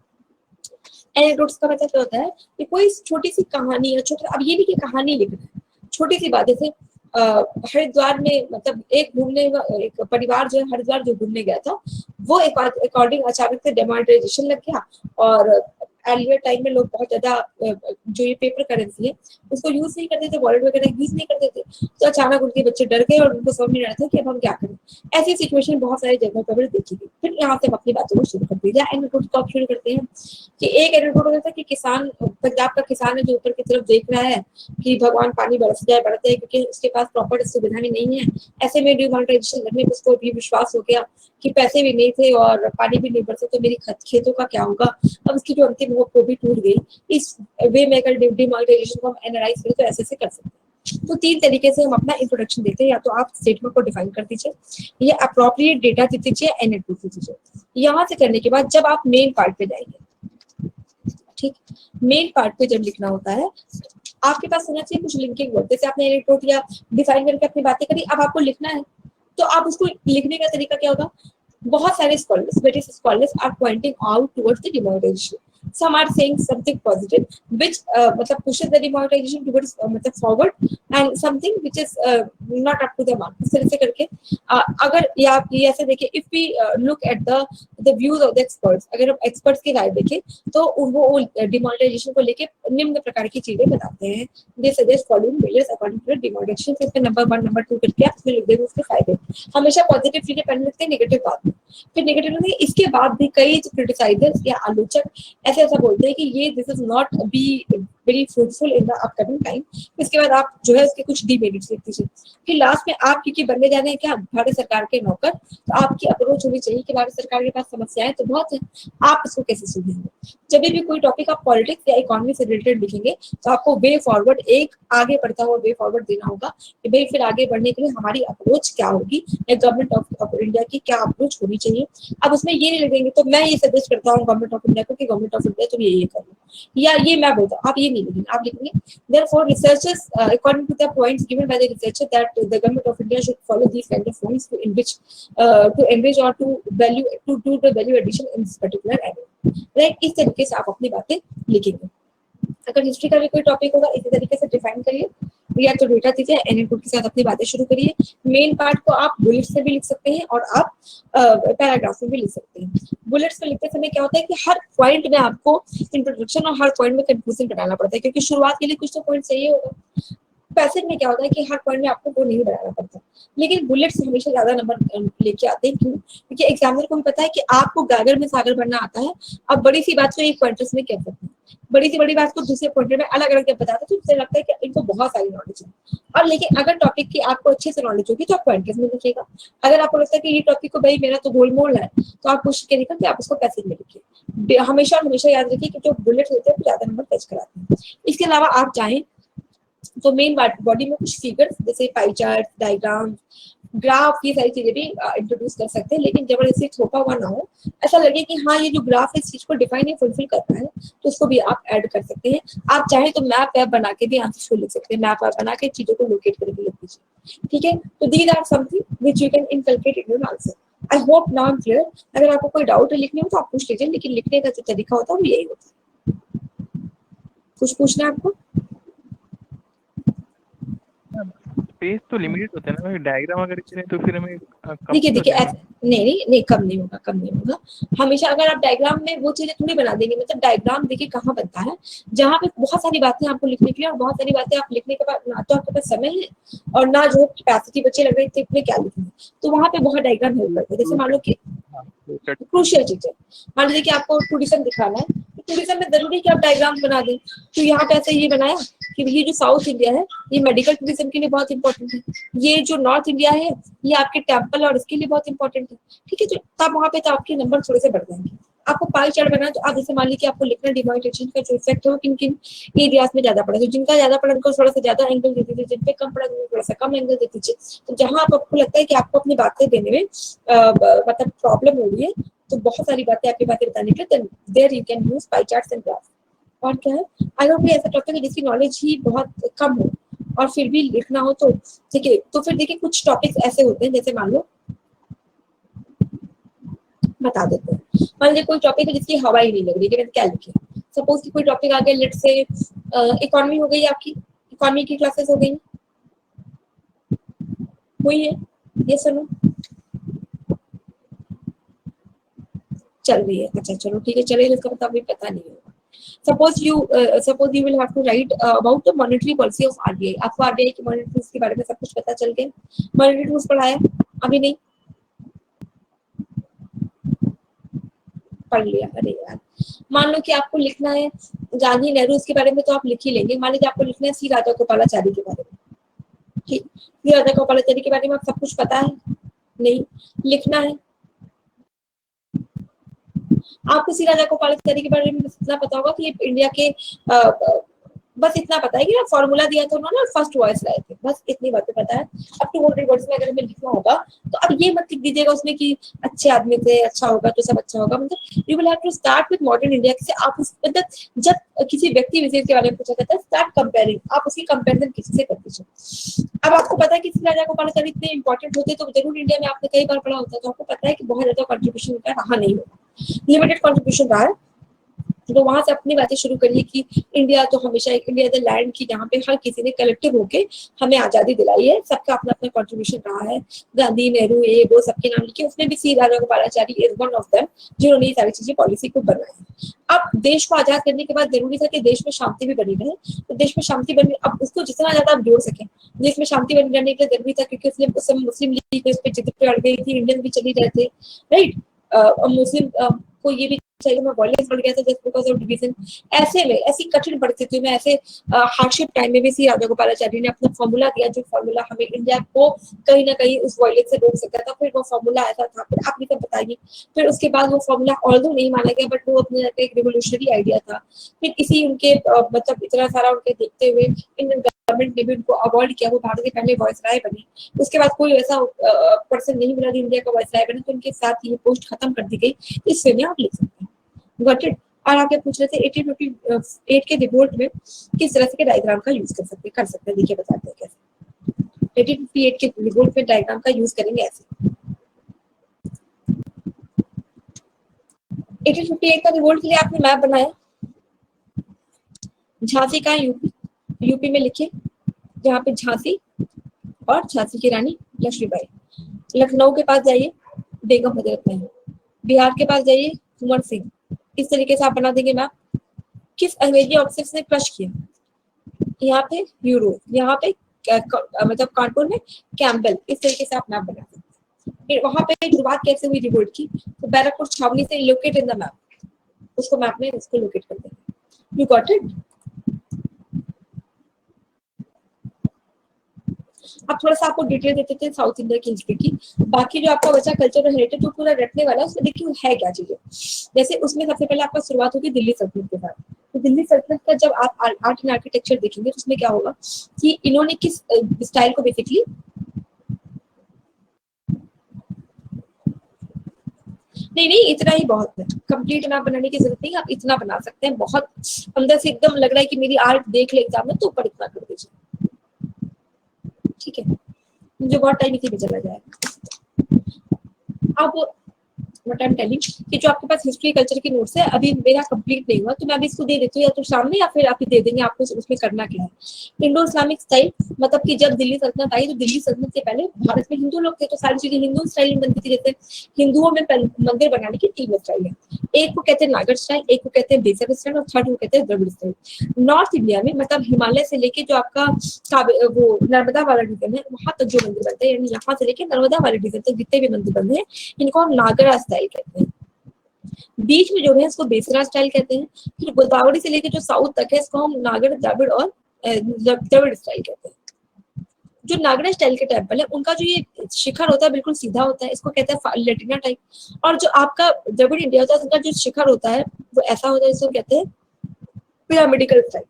एनेक्डोट्स का मतलब क्या होता है कि कोई छोटी सी कहानी या छोटा, अब ये नहीं कि कहानी लिखना है, छोटी सी बात। जैसे हरिद्वार में मतलब एक परिवार जो है हरिद्वार जो घूमने गया था वो अकॉर्डिंग अचानक से डिमोनेटाइजेशन लग गया और अर्लियर टाइम में लोग बहुत ज्यादा जो ये पेपर करेंसी है उसको यूज नहीं करते थे, वॉलेट वगैरह यूज नहीं करते थे, तो अचानक उनके बच्चे डर गए और उनको समझ नहीं आ रहा था कि अब हम क्या करें। ऐसी सिचुएशन बहुत सारी जगहों पर देखी गई। फिर यहाँ से हम अपनी बातों को शुरू करते हैं। एनेक्डोट को आप शुरू करते हैं कि एक एनेक्डोट होता है कि किसान, पंजाब का किसान है जो ऊपर की तरफ देख रहा है कि भगवान पानी बरस जाए बढ़ते हैं, क्योंकि उसके पास प्रॉपर सुविधा भी नहीं है। ऐसे में डिमोनेटाइजेशन लगने पर उसको भी विश्वास हो गया कि पैसे भी नहीं थे और पानी भी नहीं बरसा तो मेरी खेतों का क्या होगा। अब उसकी जो अंतिम होप वो भी टूट गई। इस वे में अगर डिमोनेटाइजेशन को हम एनालाइज करें तो ऐसे से कर सकते हैं। तो 3 तरीके से हम अपना इंट्रोडक्शन देते हैं। या तो आप स्टेटमेंट को डिफाइन कर दीजिए, या अप्रोप्रिएट डेटा दे दीजिए, एनेक्डोट दे दीजिए। यहाँ से करने के बाद जब आप मेन पार्ट पे जाएंगे, ठीक, मेन पार्ट पे जब लिखना होता है आपके पास होना चाहिए कुछ लिंकिंग वर्ड। जैसे आपने एनेक्डोट या डिफाइन करके अपनी बातें करी, अब आपको लिखना है तो आप उसको लिखने का तरीका क्या होगा। बहुत सारे scholars, British scholars are pointing out towards the demonetization. Some are saying something positive, which मतलब pushes the demonetization towards मतलब forward, and something which is not up to the mark। इस तरह से करके अगर ये आप ये ऐसे देखें, if we look at the views of the experts, अगर हम experts की राय देखें तो वो demonetization को लेके निम्न प्रकार की चीजें बताते हैं। They suggest following measures according to the demonetization। फिर नंबर 1 नंबर 2 करके आप लिख देंगे उसके फायदे। हमेशा पॉजिटिव चीजें पहले लिखते हैं, नेगेटिव बाद में। फिर नेगेटिव में इसके बाद भी कई क्रिटिसाइजर्स या आलोचक ऐसा बोलते हैं कि ये this is not be very fruitful in the upcoming time. इसके बाद आप जो है उसके कुछ डीमेरिट्स लिख दीजिए। फिर लास्ट में आप क्योंकि बनने जाने हैं क्या भारत सरकार के नौकर, तो आपकी अप्रोच होनी चाहिए कि भारत सरकार के पास समस्याएं तो बहुत है, आप इसको कैसे सुलझेंगे। जब भी कोई टॉपिक आप पॉलिटिक्स या इकोनॉमी से रिलेटेड लिखेंगे तो आपको वे फॉरवर्ड, एक आगे बढ़ता हुआ वे फॉरवर्ड देना होगा कि भाई फिर आगे बढ़ने के लिए हमारी अप्रोच क्या होगी, या गवर्नमेंट ऑफ इंडिया की क्या अप्रोच होनी चाहिए। अब उसमें ये नहीं लिखेंगे तो मैं ये सजेस्ट करता हूँ गवर्नमेंट ऑफ इंडिया को कि गवर्नमेंट ऑफ इंडिया तुम ये करो, या ये मैं बोलता हूँ, आप ये नहीं लिखेंगे। आप लिखेंगे therefore researchers according to the points given by the researcher that the government of India should follow these kind of points to enrich or to do the value addition in this particular area। Right. इस तरीके से आप अपनी बातें लिखेंगे। अगर हिस्ट्री का भी कोई टॉपिक होगा इसी तरीके से डिफाइन करिए, या तो डेटा दीजिए, एंड इनपुट के साथ अपनी बातें शुरू करिए। मेन पार्ट को आप बुलेट्स से भी लिख सकते हैं और आप पैराग्राफ में भी लिख सकते हैं। बुलेट्स में लिखते समय क्या होता है कि हर पॉइंट में आपको इंट्रोडक्शन और हर पॉइंट में कंक्लूजन बनाना पड़ता है, क्योंकि शुरुआत के लिए कुछ तो पॉइंट चाहिए होगा। पैसेज में क्या होता है कि हर पॉइंट में आपको वो नहीं बनाना पड़ता, लेकिन बुलेट्स हमेशा ज्यादा नंबर लेके आते हैं। क्यों? क्योंकि एग्जामिनर को भी पता है कि आपको गागर में सागर बनना आता है। अब बड़ी सी बात को एक पॉइंटर्स में कह सकते हैं, बड़ी सी बड़ी बात को दूसरे पॉइंटर में अलग अलग जब बताते हैं तो उससे लगता है कि इनको बहुत सारी नॉलेज है। और लेकिन अगर टॉपिक की आपको अच्छे से नॉलेज होगी तो आप पॉइंटर्स में लिखिएगा। अगर आपको लगता है कि ये टॉपिक को भाई मेरा तो गोल मोल है, तो आप कोशिश करिएगा कि आप उसको पैसेज में लिखिए। हमेशा हमेशा याद रखिए कि जो बुलेट्स होते हैं वो ज्यादा नंबर फैच कराते हैं। इसके अलावा आप चाहें तो मेन बॉडी में कुछ फिगर्स जैसे पाई चार्ट, डायग्राम, ग्राफ, ये सारी चीजें भी इंट्रोड्यूस कर सकते हैं, लेकिन जबरदस्ती थोपा हुआ ना हो। ऐसा लगे कि हाँ ये जो ग्राफ इस चीज को डिफाइन या फुलफिल करता है, तो उसको भी आप ऐड कर सकते हैं। आप चाहे तो मैप वैप बना के भी आंसर्स को लिख सकते हैं, मैप वैप बना के चीजों को लोकेट करके लिख दीजिए। ठीक है, तो these are something which you can inculcate in your answer. I hope now I am clear. अगर आपको कोई डाउट है लिखने में तो आप पूछ लीजिए, लेकिन लिखने का जो तरीका होता है वो यही होता है। कुछ पूछना है आपको? स्पेस तो लिमिटेड होता है ना, डायग्राम अगर करें तो फिर हमें कम देखिए हो देखिए जाएगा। नहीं कम नहीं होगा, कम नहीं होगा। हमेशा अगर आप डायग्राम में वो चीजें थोड़ी बना देंगे, मतलब डायग्राम देखिए कहाँ बनता है, जहाँ पे बहुत सारी बातें आपको लिखने के लिए, और बहुत सारी बातें आप लिखने के बाद ना तो आपके पास समय है और ना जो कैपेसिटी बच्चे लग रही थी इतने क्या लिखने, तो वहां पे बहुत डायग्राम हेल्प करता है। जैसे मान लो कि क्रूशियल चीज है, मान लीजिए कि आपको टूरिज्म दिखाना है, तो टूरिज्म में जरूरी है कि आप डायग्राम बना दें। तो यहाँ पे ऐसे ये बनाया कि ये जो साउथ इंडिया है ये मेडिकल टूरिज्म के लिए बहुत इंपॉर्टेंट है, ये जो नॉर्थ इंडिया है ये आपके टेम्पल और इसके लिए बहुत इंपॉर्टेंट है। ठीक है, तो तब वहां पे तो आपके नंबर थोड़े से बढ़ जाएंगे। आपको पाई चार्ट बनाना, तो आप जैसे मान लीजिए कि आपको लिखना डिमोनेटाइजेशन का जो इफेक्ट है वो किन किन एरियाज में ज्यादा पड़ा, तो जिनका ज्यादा पड़ा उनको थोड़ा सा ज्यादा एंगल दे दीजिए, जिन पे कम पड़ा उनको थोड़ा सा कम एंगल दे दीजिए। तो जहां आपको लगता है कि आपको अपनी बातें देने में मतलब प्रॉब्लम हो रही है, तो बहुत सारी बातें आपकी बातें बताने के लिए there you can use pie charts and graph. और क्या है, अगर कोई ऐसा टॉपिक है जिसकी नॉलेज ही बहुत कम हो और फिर भी लिखना हो, तो ठीक है, तो फिर देखिए कुछ टॉपिक्स ऐसे होते हैं, जैसे मान लो बता देते हैं, मान लीजिए कोई टॉपिक है जिसकी हवा ही नहीं लग रही, लेकिन क्या लिखे। सपोज कि कोई टॉपिक आ गया, लेट से इकोनॉमी हो गई, आपकी इकोनॉमी की क्लासेस हो गई, हुई है, ये सुनो चल रही है, अच्छा चलो ठीक है चलेगा, इसका मतलब अभी पता नहीं होगा। suppose you will have to write about the monetary policy of RBI। आपको RBI की monetary rules के बारे में सब कुछ पता चल गया, monetary rules पढ़ाया अभी नहीं पढ़ लिया, अरे यार। मान लो कि आपको लिखना है गांधी नेहरू के बारे में, तो आप लिख ही लेंगे। मान लीजिए आपको लिखना है सी राजा गोपालाचारी के बारे में, ठीक, सी राजा गोपालाचारी के बारे में आप सब कुछ पता है नहीं, लिखना है। आपको सी राजा गोपालाचारी के बारे में इतना पता होगा कि इंडिया के बस इतना पता है कि फॉर्मूला दिया था उन्होंने, फर्स्ट वॉइस लाए थे, बस इतनी बातें पता है। अब 200 वर्ड्स में अगर हमें लिखना होगा, तो अब ये मत लिख दीजिएगा उसमें कि अच्छे आदमी थे, अच्छा होगा तो सब अच्छा होगा। मतलब you will have to start with modern India से। आप मतलब जब किसी व्यक्ति विशेष के बारे में पूछा जाता है, स्टार्ट कंपेयरिंग, आप उसकी कंपेरिजन किसी से कर दीजिए। अब आपको पता है कि राजा गोपालाचारी इतने इंपॉर्टेंट होते तो जरूर इंडिया में आपने कई बार पढ़ा होता, तो आपको पता है कि बहुत ज्यादा कंट्रीब्यूशन उनका रहा नहीं होगा, लिमिटेड कंट्रीब्यूशन रहा है। तो वहां से अपनी बातें शुरू करिए कि इंडिया तो हमेशा इंडिया द लैंड की, जहाँ पे हर किसी ने कलेक्टिव होके हमें आजादी दिलाई है, सबका अपना अपना कंट्रीब्यूशन रहा है। गांधी, नेहरू, ये वो सबके नाम लिखे, उसमें भी C Rajagopalachari is one of them, जिन्होंने ये सारी चीजें पॉलिसी को बनाई। अब देश को आजाद करने के बाद जरूरी था कि देश में शांति भी बनी रहे, तो देश में शांति बनी, अब उसको जितना ज्यादा आप जोड़ सकें देश में शांति बनी रहने के लिए जरूरी था, क्योंकि उसने उस समय मुस्लिम लीग इस पे जिद पे अड़ गई थी, इंडियन भी चली रहे थे, राइट। मुस्लिम को ये भी चाहिए, मैं वॉयलेंस बढ़ गया था जस्ट बिकॉज ऑफ डिवीजन। ऐसे में, ऐसी कठिन परिस्थितियों में, ऐसे हार्डशिप टाइम में भी सी राजा गोपालाचारी ने अपना फॉर्मूला दिया, जो फॉर्मूला हमें इंडिया को कहीं ना कहीं उस वॉयलेंस से रोक सकता था। फिर वो फॉर्मूला ऐसा था, फिर आप तो बताइए, फिर उसके बाद वो फॉर्मूला ऑल्दो नहीं माना गया, बट वो अपने एक रिवोल्यूशनरी आइडिया था। फिर इसी उनके मतलब इतना सारा उनके देखते हुए इंडियन गवर्नमेंट ने भी उनको अवॉइड किया, वो भारत के पहले वॉइसराय बने। उसके बाद कोई ऐसा पर्सन नहीं मिला जो इंडिया का वॉइसराय बने, तो उनके साथ ये पोस्ट खत्म कर दी गई। इस वे में आप लिख सकते हैं, गॉट इट। और आप क्या पूछ रहे थे 1858 के रिवोल्ट में किस तरह से डायग्राम का यूज कर सकते हैं, देखिए बताते हैं कैसे। 1858 के रिवोल्ट में डायग्राम का यूज करेंगे ऐसे। 1858 का रिवोल्ट के लिए आपने मैप बनाया, झांसी का यूपी, यूपी में लिखिए, जहाँ पे झांसी और झांसी की रानी लक्ष्मीबाई। लखनऊ के पास जाइए, बेगम हजरत महल। बिहार के पास जाइए, कुंवर सिंह। इस तरीके से आप बना देंगे मैप। किस अंग्रेजी ऑफिसर्स ने क्रश किया? यहाँ पे यूरो, यहाँ पे मतलब कानपुर में कैम्पबेल। इस तरीके से आप मैप बना सकते हैं। फिर वहां पे शुरुआत कैसे हुई रिवोल्ट की? तो बैरकपुर छावनी से लोकेट इन द मैप, उसको मैप में उसको लोकेट कर देंगे। You got it? अब थोड़ा सा आपको डिटेल देते थे साउथ इंडिया की हिस्ट्री की। बाकी जो आपका बचा कल्चर और हेरिटेज जो पूरा रटने वाला है, उसमें देखिए है क्या चीजें। जैसे उसमें सबसे पहले आपका शुरुआत होगी दिल्ली सल्तनत के साथ। तो दिल्ली सल्तनत का जब आप आर्ट एंड आर्किटेक्चर देखेंगे तो उसमें क्या होगा कि इन्होंने किस स्टाइल को बेसिकली, नहीं इतना ही बहुत है, कंप्लीट मैप बनाने की जरूरत नहीं, आप इतना बना सकते हैं। बहुत अंदर से एकदम लग रहा है कि मेरी आर्ट देख ले एग्जाम में, तो ऊपर इतना कर दीजिए, ठीक है? मुझे बहुत टाइम इसी में चला जाएगा। अब व्हाट आई एम टेलिंग कि जो आपके पास हिस्ट्री कल्चर की नोट्स है, अभी मेरा कंप्लीट नहीं हुआ, तो मैं अभी इसको दे देती हूँ, या तो सामने या फिर आप ही दे देंगे। आपको उसमें करना क्या है? इंडो इस्लामिक स्टाइल, मतलब कि जब दिल्ली सल्तनत आई तो दिल्ली सल्तनत से पहले भारत में हिंदू लोग थे, तो सारी चीजें हिंदू स्टाइल में बनती थी। जैसे हिंदुओं में मंदिर बनाने की 3 स्टाइल है, एक को कहते हैं नागर स्टाइल, एक को कहते हैं बेसर स्टाइल, और थर्ड को कहते हैं द्रविड़ स्टाइल। नॉर्थ इंडिया में मतलब हिमालय से लेके जो आपका वो नर्मदा वाला रीजन है, वहां तक जो मंदिर बनते हैं, यानी यहाँ से लेके नर्मदा वाले रीजन तक जितने भी मंदिर बने हैं, इनको हम नागरा स्टाइल कहते हैं। बीच में जो है इसको बेसरा स्टाइल कहते हैं। फिर गोदावरी से लेकर जो साउथ तक है, इसको हम नागर, द्रविड़ और द्रविड़ स्टाइल कहते हैं। जो नागरा स्टाइल के टेम्पल है, उनका जो ये शिखर होता है बिल्कुल सीधा होता है, इसको कहते हैं लेटिना टाइप। और जो आपका द्रविड़ इंडिया होता है, उनका जो शिखर होता है वो ऐसा होता है, इसको कहते हैं पिरामिडिकल स्टाइल।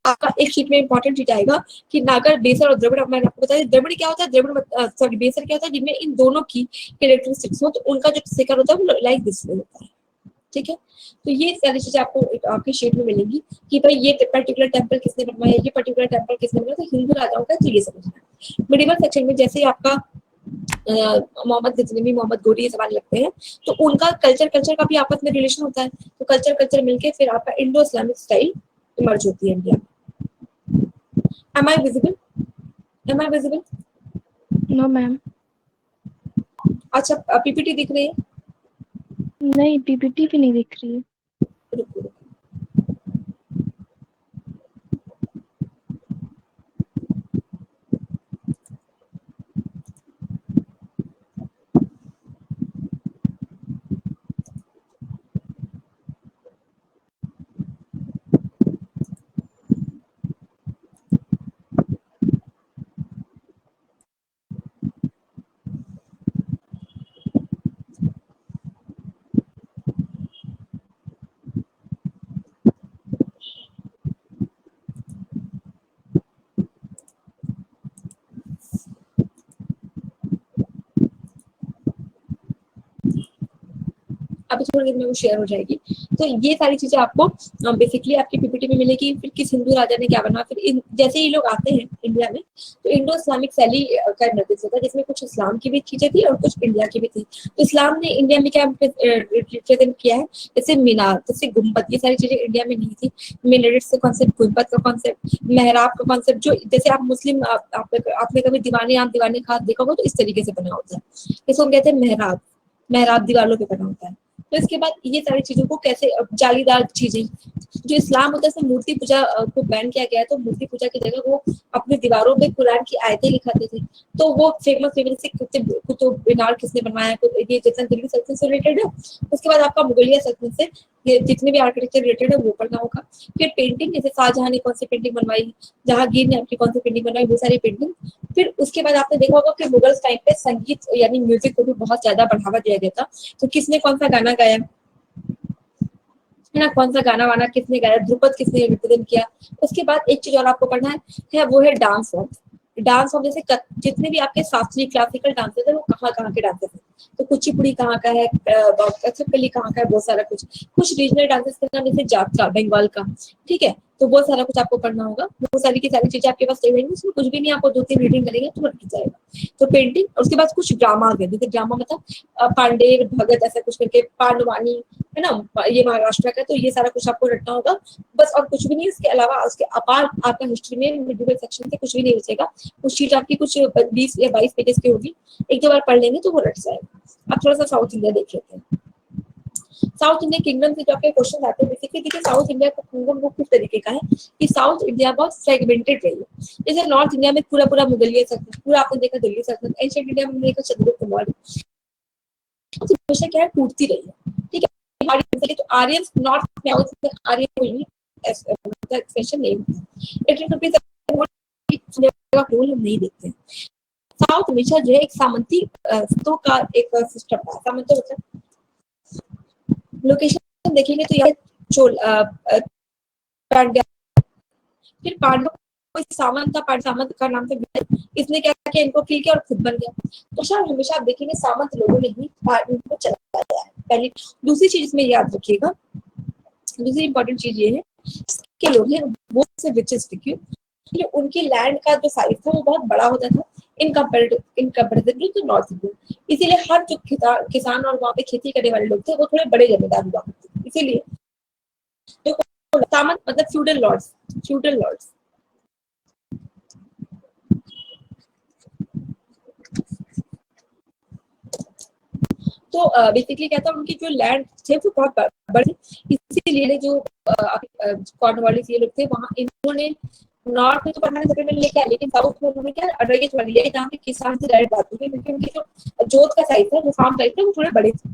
आपका एक शीट में इंपॉर्टेंट चीज आएगा कि नागर, बेसर और द्रविड़। मैंने आपको बताया द्रविड़ क्या होता है, द्रविड़ सॉरी बेसर क्या होता है, जिनमें इन दोनों की कैरेक्टरिस्टिक्स हो, तो उनका जो शिखर होता है वो लाइक दिस होता है, ठीक है? तो ये सारी चीजें आपको आपकी शीट में मिलेंगी कि भाई ये पर्टिकुलर टेम्पल किसने बनवाया, ये पर्टिकुलर टेम्पल किसने बनवाया, तो हिंदू राजाओं का, तो ये समझना है। मिडिवल सेक्शन में जैसे आपका मोहम्मद गजनवी, मोहम्मद घोरी, ये सवाल लगते हैं, तो उनका कल्चर का भी आपस में रिलेशन होता है। तो कल्चर मिलके फिर आपका इंडो इस्लामिक स्टाइल इमर्ज होती है इंडिया में। Am I visible? Am I visible? No ma'am. अच्छा, पीपीटी दिख रही है? नहीं, पीपीटी भी नहीं दिख रही है। रुको रुको। अभी थोड़ी देर में वो शेयर हो जाएगी। तो ये सारी चीजें आपको बेसिकली आपकी पीपीटी में मिलेगी। फिर किस हिंदू राजा ने क्या बना, फिर जैसे ये लोग आते हैं इंडिया में, तो इंडो इस्लामिक शैली का निर्देश होता है, जिसमें कुछ इस्लाम की भी चीजें थी और कुछ इंडिया की भी थी। तो इस्लाम ने इंडिया में क्या रिप्रेजेंट किया है, जैसे मीनार, जैसे गुम्बद, ये सारी चीजें इंडिया में नहीं थी। मिनरेट्स का कॉन्सेप्ट, गुम्बद का कॉन्सेप्ट, मेहराब का कॉन्सेप्ट, जो जैसे आप मुस्लिम आपने कभी दीवाने आम दीवाने खास देखा होगा, तो इस तरीके से बना होता है। इसको हम कहते हैं मेहराब, मेहराब दीवारों पे बना होता है। तो इसके बाद ये सारी चीजों को कैसे, जालीदार चीजें, जो इस्लाम होता है मूर्ति पूजा को बैन किया गया है, तो मूर्ति पूजा की जगह वो अपनी दीवारों पे कुरान की आयतें लिखाते थे। तो वो फेमस से कुतुब मीनार किसने बनवाया, ये जितना दिल्ली सल्तनत से रिलेटेड है। उसके बाद आपका मुगलिया सल्तनत से ये जितने भी आर्किटेक्चर रिलेटेड है वो पढ़ना होगा। फिर पेंटिंग, जैसे शाहजहां ने कौन सी पेंटिंग बनवाई, जहांगीर ने आपकी कौन सी पेंटिंग बनवाई, वो सारी पेंटिंग। फिर उसके बाद आपने देखा होगा कि मुगल्स टाइम पे संगीत यानी म्यूजिक को भी बहुत ज्यादा बढ़ावा दिया गया था। तो किसने कौन सा गाना गाया है ना, कौन सा गाना वाना किसने गाया, ध्रुपद किसने रिप्रेजेंट किया। उसके बाद एक चीज और आपको पढ़ना है वो है डांस फॉर्म। डांस फॉर्म जैसे जितने भी आपके शास्त्रीय क्लासिकल डांसेस है, वो कहाँ के डांसेस है। तो कुचिपुड़ी कहाँ का है, कथकली कहाँ का है, बहुत सारा कुछ रीजनल डांसेस का नाम, जैसे जात्रा बंगाल का, ठीक है। तो वो सारा कुछ आपको पढ़ना होगा, वो सारी की सारी चीजें आपके पास सही रहेंगी, उसमें कुछ भी नहीं, आपको 2-3 रीडिंग करेंगे तो लग जाएगा। तो पेंटिंग, और उसके बाद कुछ ड्रामा आ गए, जैसे ड्रामा मतलब पांडे भगत ऐसा कुछ करके, पांडवानी है ना, ये महाराष्ट्र का, तो ये सारा कुछ आपको रटना होगा बस, और कुछ भी नहीं। इसके अलावा उसके अपार आपका हिस्ट्री में मिडिवल सेक्शन से कुछ भी नहीं बचेगा। कुछ चीज आपकी कुछ 20 या 22 पेजेस की होगी, एक दो बार पढ़ लेंगे तो वो रट जाएगा। अब थोड़ा सा साउथ इंडिया देख लेते हैं। साउथ इंडिया किंगडम से जो आपके क्वेश्चन आते हैं, बेसिकली देखिए साउथ इंडिया का किंगडम वो किस तरीके का है कि साउथ इंडिया बहुत फ्रेगमेंटेड रही है। जैसे नॉर्थ इंडिया में पूरा पूरा मुगलिया सल्तनत, पूरा आपने देखा दिल्ली सल्तनत, एंशिएंट इंडिया में देखा चंद्रगुप्त मौर्य, हमेशा क्या है टूटती रही है, ठीक है। तो आर्यन नॉर्थ में साउथ में आर्यन कोई एक्सप्रेशन नहीं होता, 18 रुपीज का रोल हम नहीं देखते हैं। साउथ हमेशा जो है एक सामंती तो का एक सिस्टम था। सामंती मतलब लोकेशन देखेंगे तो यहाँ चोल पांड्या, फिर पांडव कोई सामंत था, सामंत का नाम था विजय, इसने क्या किया, इनको किल किया और खुद बन गया। तो शायद हमेशा आप देखेंगे सामंत लोगों ने ही इनको चलाया है। पहली दूसरी चीज इसमें याद रखिएगा, दूसरी इंपॉर्टेंट चीज ये है कि लोग हैं वो से रिचेस्ट, क्यों उनकी लैंड का जो साइज था वो बहुत बड़ा होता था इन कंपेरेटिव टू नॉर्थ इंडिया, इसीलिए हर जो किसान और वहाँ पे खेती करने वाले लोग थे वो थोड़े बड़े जमींदार हुआ करते थे। इसीलिए तो सामंत मतलब फ्यूडल लॉर्ड्स, फ्यूडल लॉर्ड्स। तो बेसिकली क्या था, उनकी जो लैंड थे वो बहुत बड़े, इसीलिए जो कॉर्नवालिस ये लोग थे वहाँ इन्होंने नॉर्थ में तो परमानेंट सेटलमेंट लेके आए, लेकिन साउथ में उन्होंने क्या अडर छोड़ दिया जहाँ पे किसान से डायरेक्ट बात होती है, क्योंकि उनकी जो जोत का साइज था, जो फार्म साइज था वो थोड़े बड़े थे,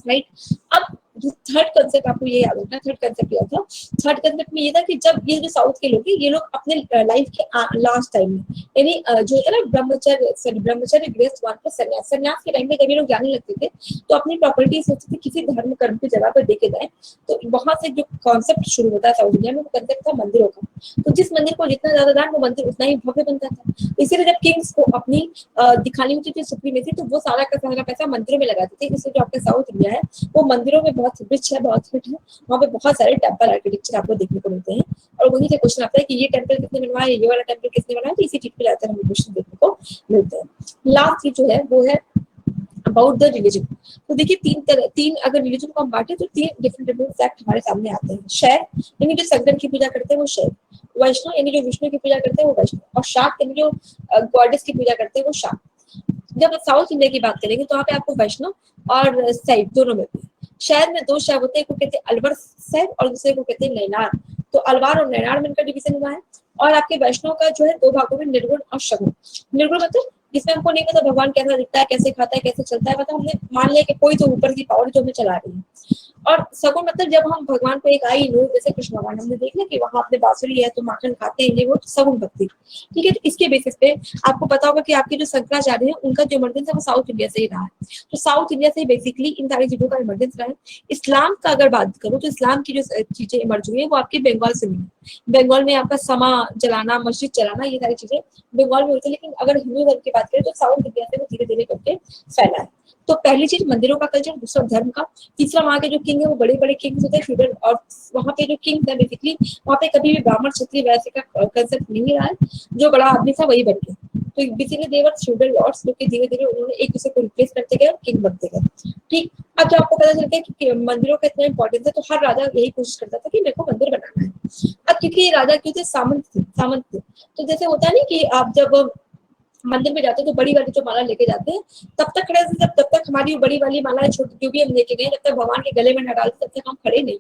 राइट। अब जो थर्ड कंसेप्ट आपको ये याद रखना, थर्ड कंसेप्ट क्या था, थर्ड कंसेप्ट में ये था कि जब ये जो साउथ के लोग हैं ये लोग अपने लाइफ के लास्ट टाइम में, यानी जो है ना ब्रह्मचर्य गृहस्थ वानप्रस्थ संन्यास, संन्यास के टाइम में जब ये लोग जाने लगते थे तो अपनी प्रॉपर्टी सोचते थे किसी धर्म कर्म की जगह पर देके जाए। तो वहां से जो कॉन्सेप्ट शुरू होता है साउथ इंडिया में, वो कंसेप्ट था मंदिरों का। तो जिस मंदिर को जितना ज्यादा दान, वो मंदिर उतना ही भव्य बनता था। इसीलिए जब किंग्स को अपनी दिखानी होती थी सुप्रीमेसी, तो वो सारा का सारा पैसा मंदिरों में लगाते थे। इसलिए जो आपका साउथ इंडिया है वो मंदिरों में बहुत रिच है, बहुत फिट है। वहाँ पे बहुत सारे टेम्पल आर्किटेक्चर आपको देखने को मिलते हैं, और वहीं से क्वेश्चन आता है कि ये टेम्पल किसने बनवाया, ये वाला टेम्पल किसने बनाया, तो इसी चीज पे जाकर हमें क्वेश्चन देखने को मिलते हैं। लास्ट चीज जो है वो है अबाउट द रिलीजन। तो देखिए तीन अगर रिलीजन को हम बांटे तो 3 डिफरेंट फैक्ट हमारे सामने आते हैं। शैव यानी जो शंकर की पूजा करते हैं वो शैव, वैष्णव यानी जो विष्णु की पूजा करते हैं वो वैष्णव, और शाक्त यानी जो गॉडेस की पूजा करते हैं वो शाक्त। जब साउथ इंडिया की बात करेंगे तो वहाँ पे आपको वैष्णव और शैव दोनों मिलते हैं। शहर में 2 शैव होते हैं, एक को कहते हैं अलवर शैव और दूसरे को कहते हैं नैनार। तो अलवार और नैनार में इनका डिवीजन हुआ है। और आपके वैष्णव का जो है 2 भागों में, निर्गुण और सगुण। निर्गुण मतलब जिसमें हमको नहीं पता भगवान कैसा दिखता है, कैसे खाता है, कैसे चलता है, मतलब हमने मान लिया कि कोई तो ऊपर की पावर जो हमें चला रही है। और सगुण मतलब जब हम भगवान को एक आई नो, जैसे कृष्ण भगवान हमने देख लिया कि वहां अपने बांसुरी है तो माखन खाते हैं, ये वो सगुण भक्ति, ठीक है। तो इसके बेसिस पे आपको पता होगा कि आपके जो शंकराचार्य है उनका जो इमरजेंस है वो साउथ इंडिया से ही रहा है। तो साउथ इंडिया से बेसिकली इन सारी चीजों का इमरजेंस रहा है। इस्लाम का अगर बात करूँ तो इस्लाम की जो चीजें इमर्ज हुई है वो आपके बंगाल से मिली। बंगाल में आपका समा जलाना, मस्जिद चलाना, ये सारी चीजें बंगाल में होती है। लेकिन अगर हिंदू धर्म की बात करें तो साउथ इंडिया से वो धीरे धीरे करके फैला है। तो पहली चीज मंदिरों का कल्चर, दूसरा धर्म का, तीसरा वहाँ के जो किंग है वो बड़े बड़े किंग्स होते हैं फ्यूडल, और वहाँ पे जो किंग है बेसिकली वहाँ पे कभी भी ब्राह्मण क्षत्रिय वैसे का कंसेप्ट नहीं रहा है। जो बड़ा आदमी था वही बन गया। तो बेसिकली देवर फ्यूडल लॉर्ड्स, जो कि धीरे धीरे उन्होंने एक दूसरे को रिप्लेस करते गए और किंग बनते गए, ठीक। अब जब आपको पता चल गया कि मंदिरों का इतना इंपॉर्टेंस है तो हर राजा यही कोशिश करता था कि मेरे को मंदिर बनाना है। अब क्योंकि ये राजा क्यों थे, सामंत थे। तो जैसे होता है ना कि आप जब मंदिर में जाते हैं तो बड़ी वाली जो माला लेके जाते हैं तब तक खड़े थे, जब तब तक हमारी बड़ी वाली माला छोटी जो भी हम लेके गए, जब तक भगवान के गले में न डालते तब तक हम खड़े नहीं,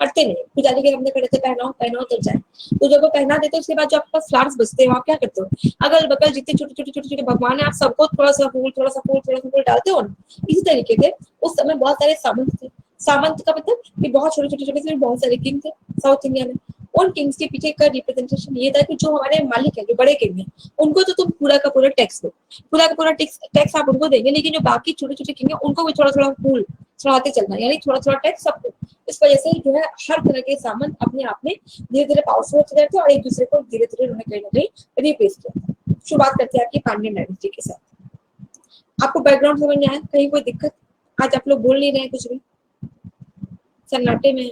हटते नहीं। पुजारी के हमने खड़े थे, पहनाओ तब जाए। तो जब वो पहना देते उसके बाद जो आपके पास फ्लावर्स बचते हैं आप क्या करते हो, अगल बगल जितने छोटे भगवान है आप सबको थोड़ा सा फूल डालते हो ना। इसी तरीके से उस समय बहुत सारे सामंत थे। सामंत का मतलब कि बहुत छोटे बहुत सारे किंग थे साउथ इंडिया में। उन किंग्स के पीछे का रिप्रेजेंटेशन ये था कि जो हमारे मालिक है, जो बड़े किंग है, उनको तो तुम पूरा का पूरा टैक्स दो, पूरा का पूरा टैक्स आप उनको देंगे, लेकिन जो बाकी छोटे छोटे किंग है उनको भी थोड़ा थोड़ा फूल चढ़ाते चलना, यानी थोड़ा थोड़ा टैक्स सबको। इस वजह से जो है हर तरह के सामान अपने आप में धीरे धीरे पावरफुल होते जाते और एक दूसरे को धीरे धीरे उन्हें कहीं ना कहीं रिप्लेस किया। शुरुआत करते हैं आपकी पांड्यन डायनेस्टी के साथ। आपको बैकग्राउंड समझ में आया, कहीं कोई दिक्कत? आज आप लोग बोल नहीं रहे कुछ भी, सन्नाटे में।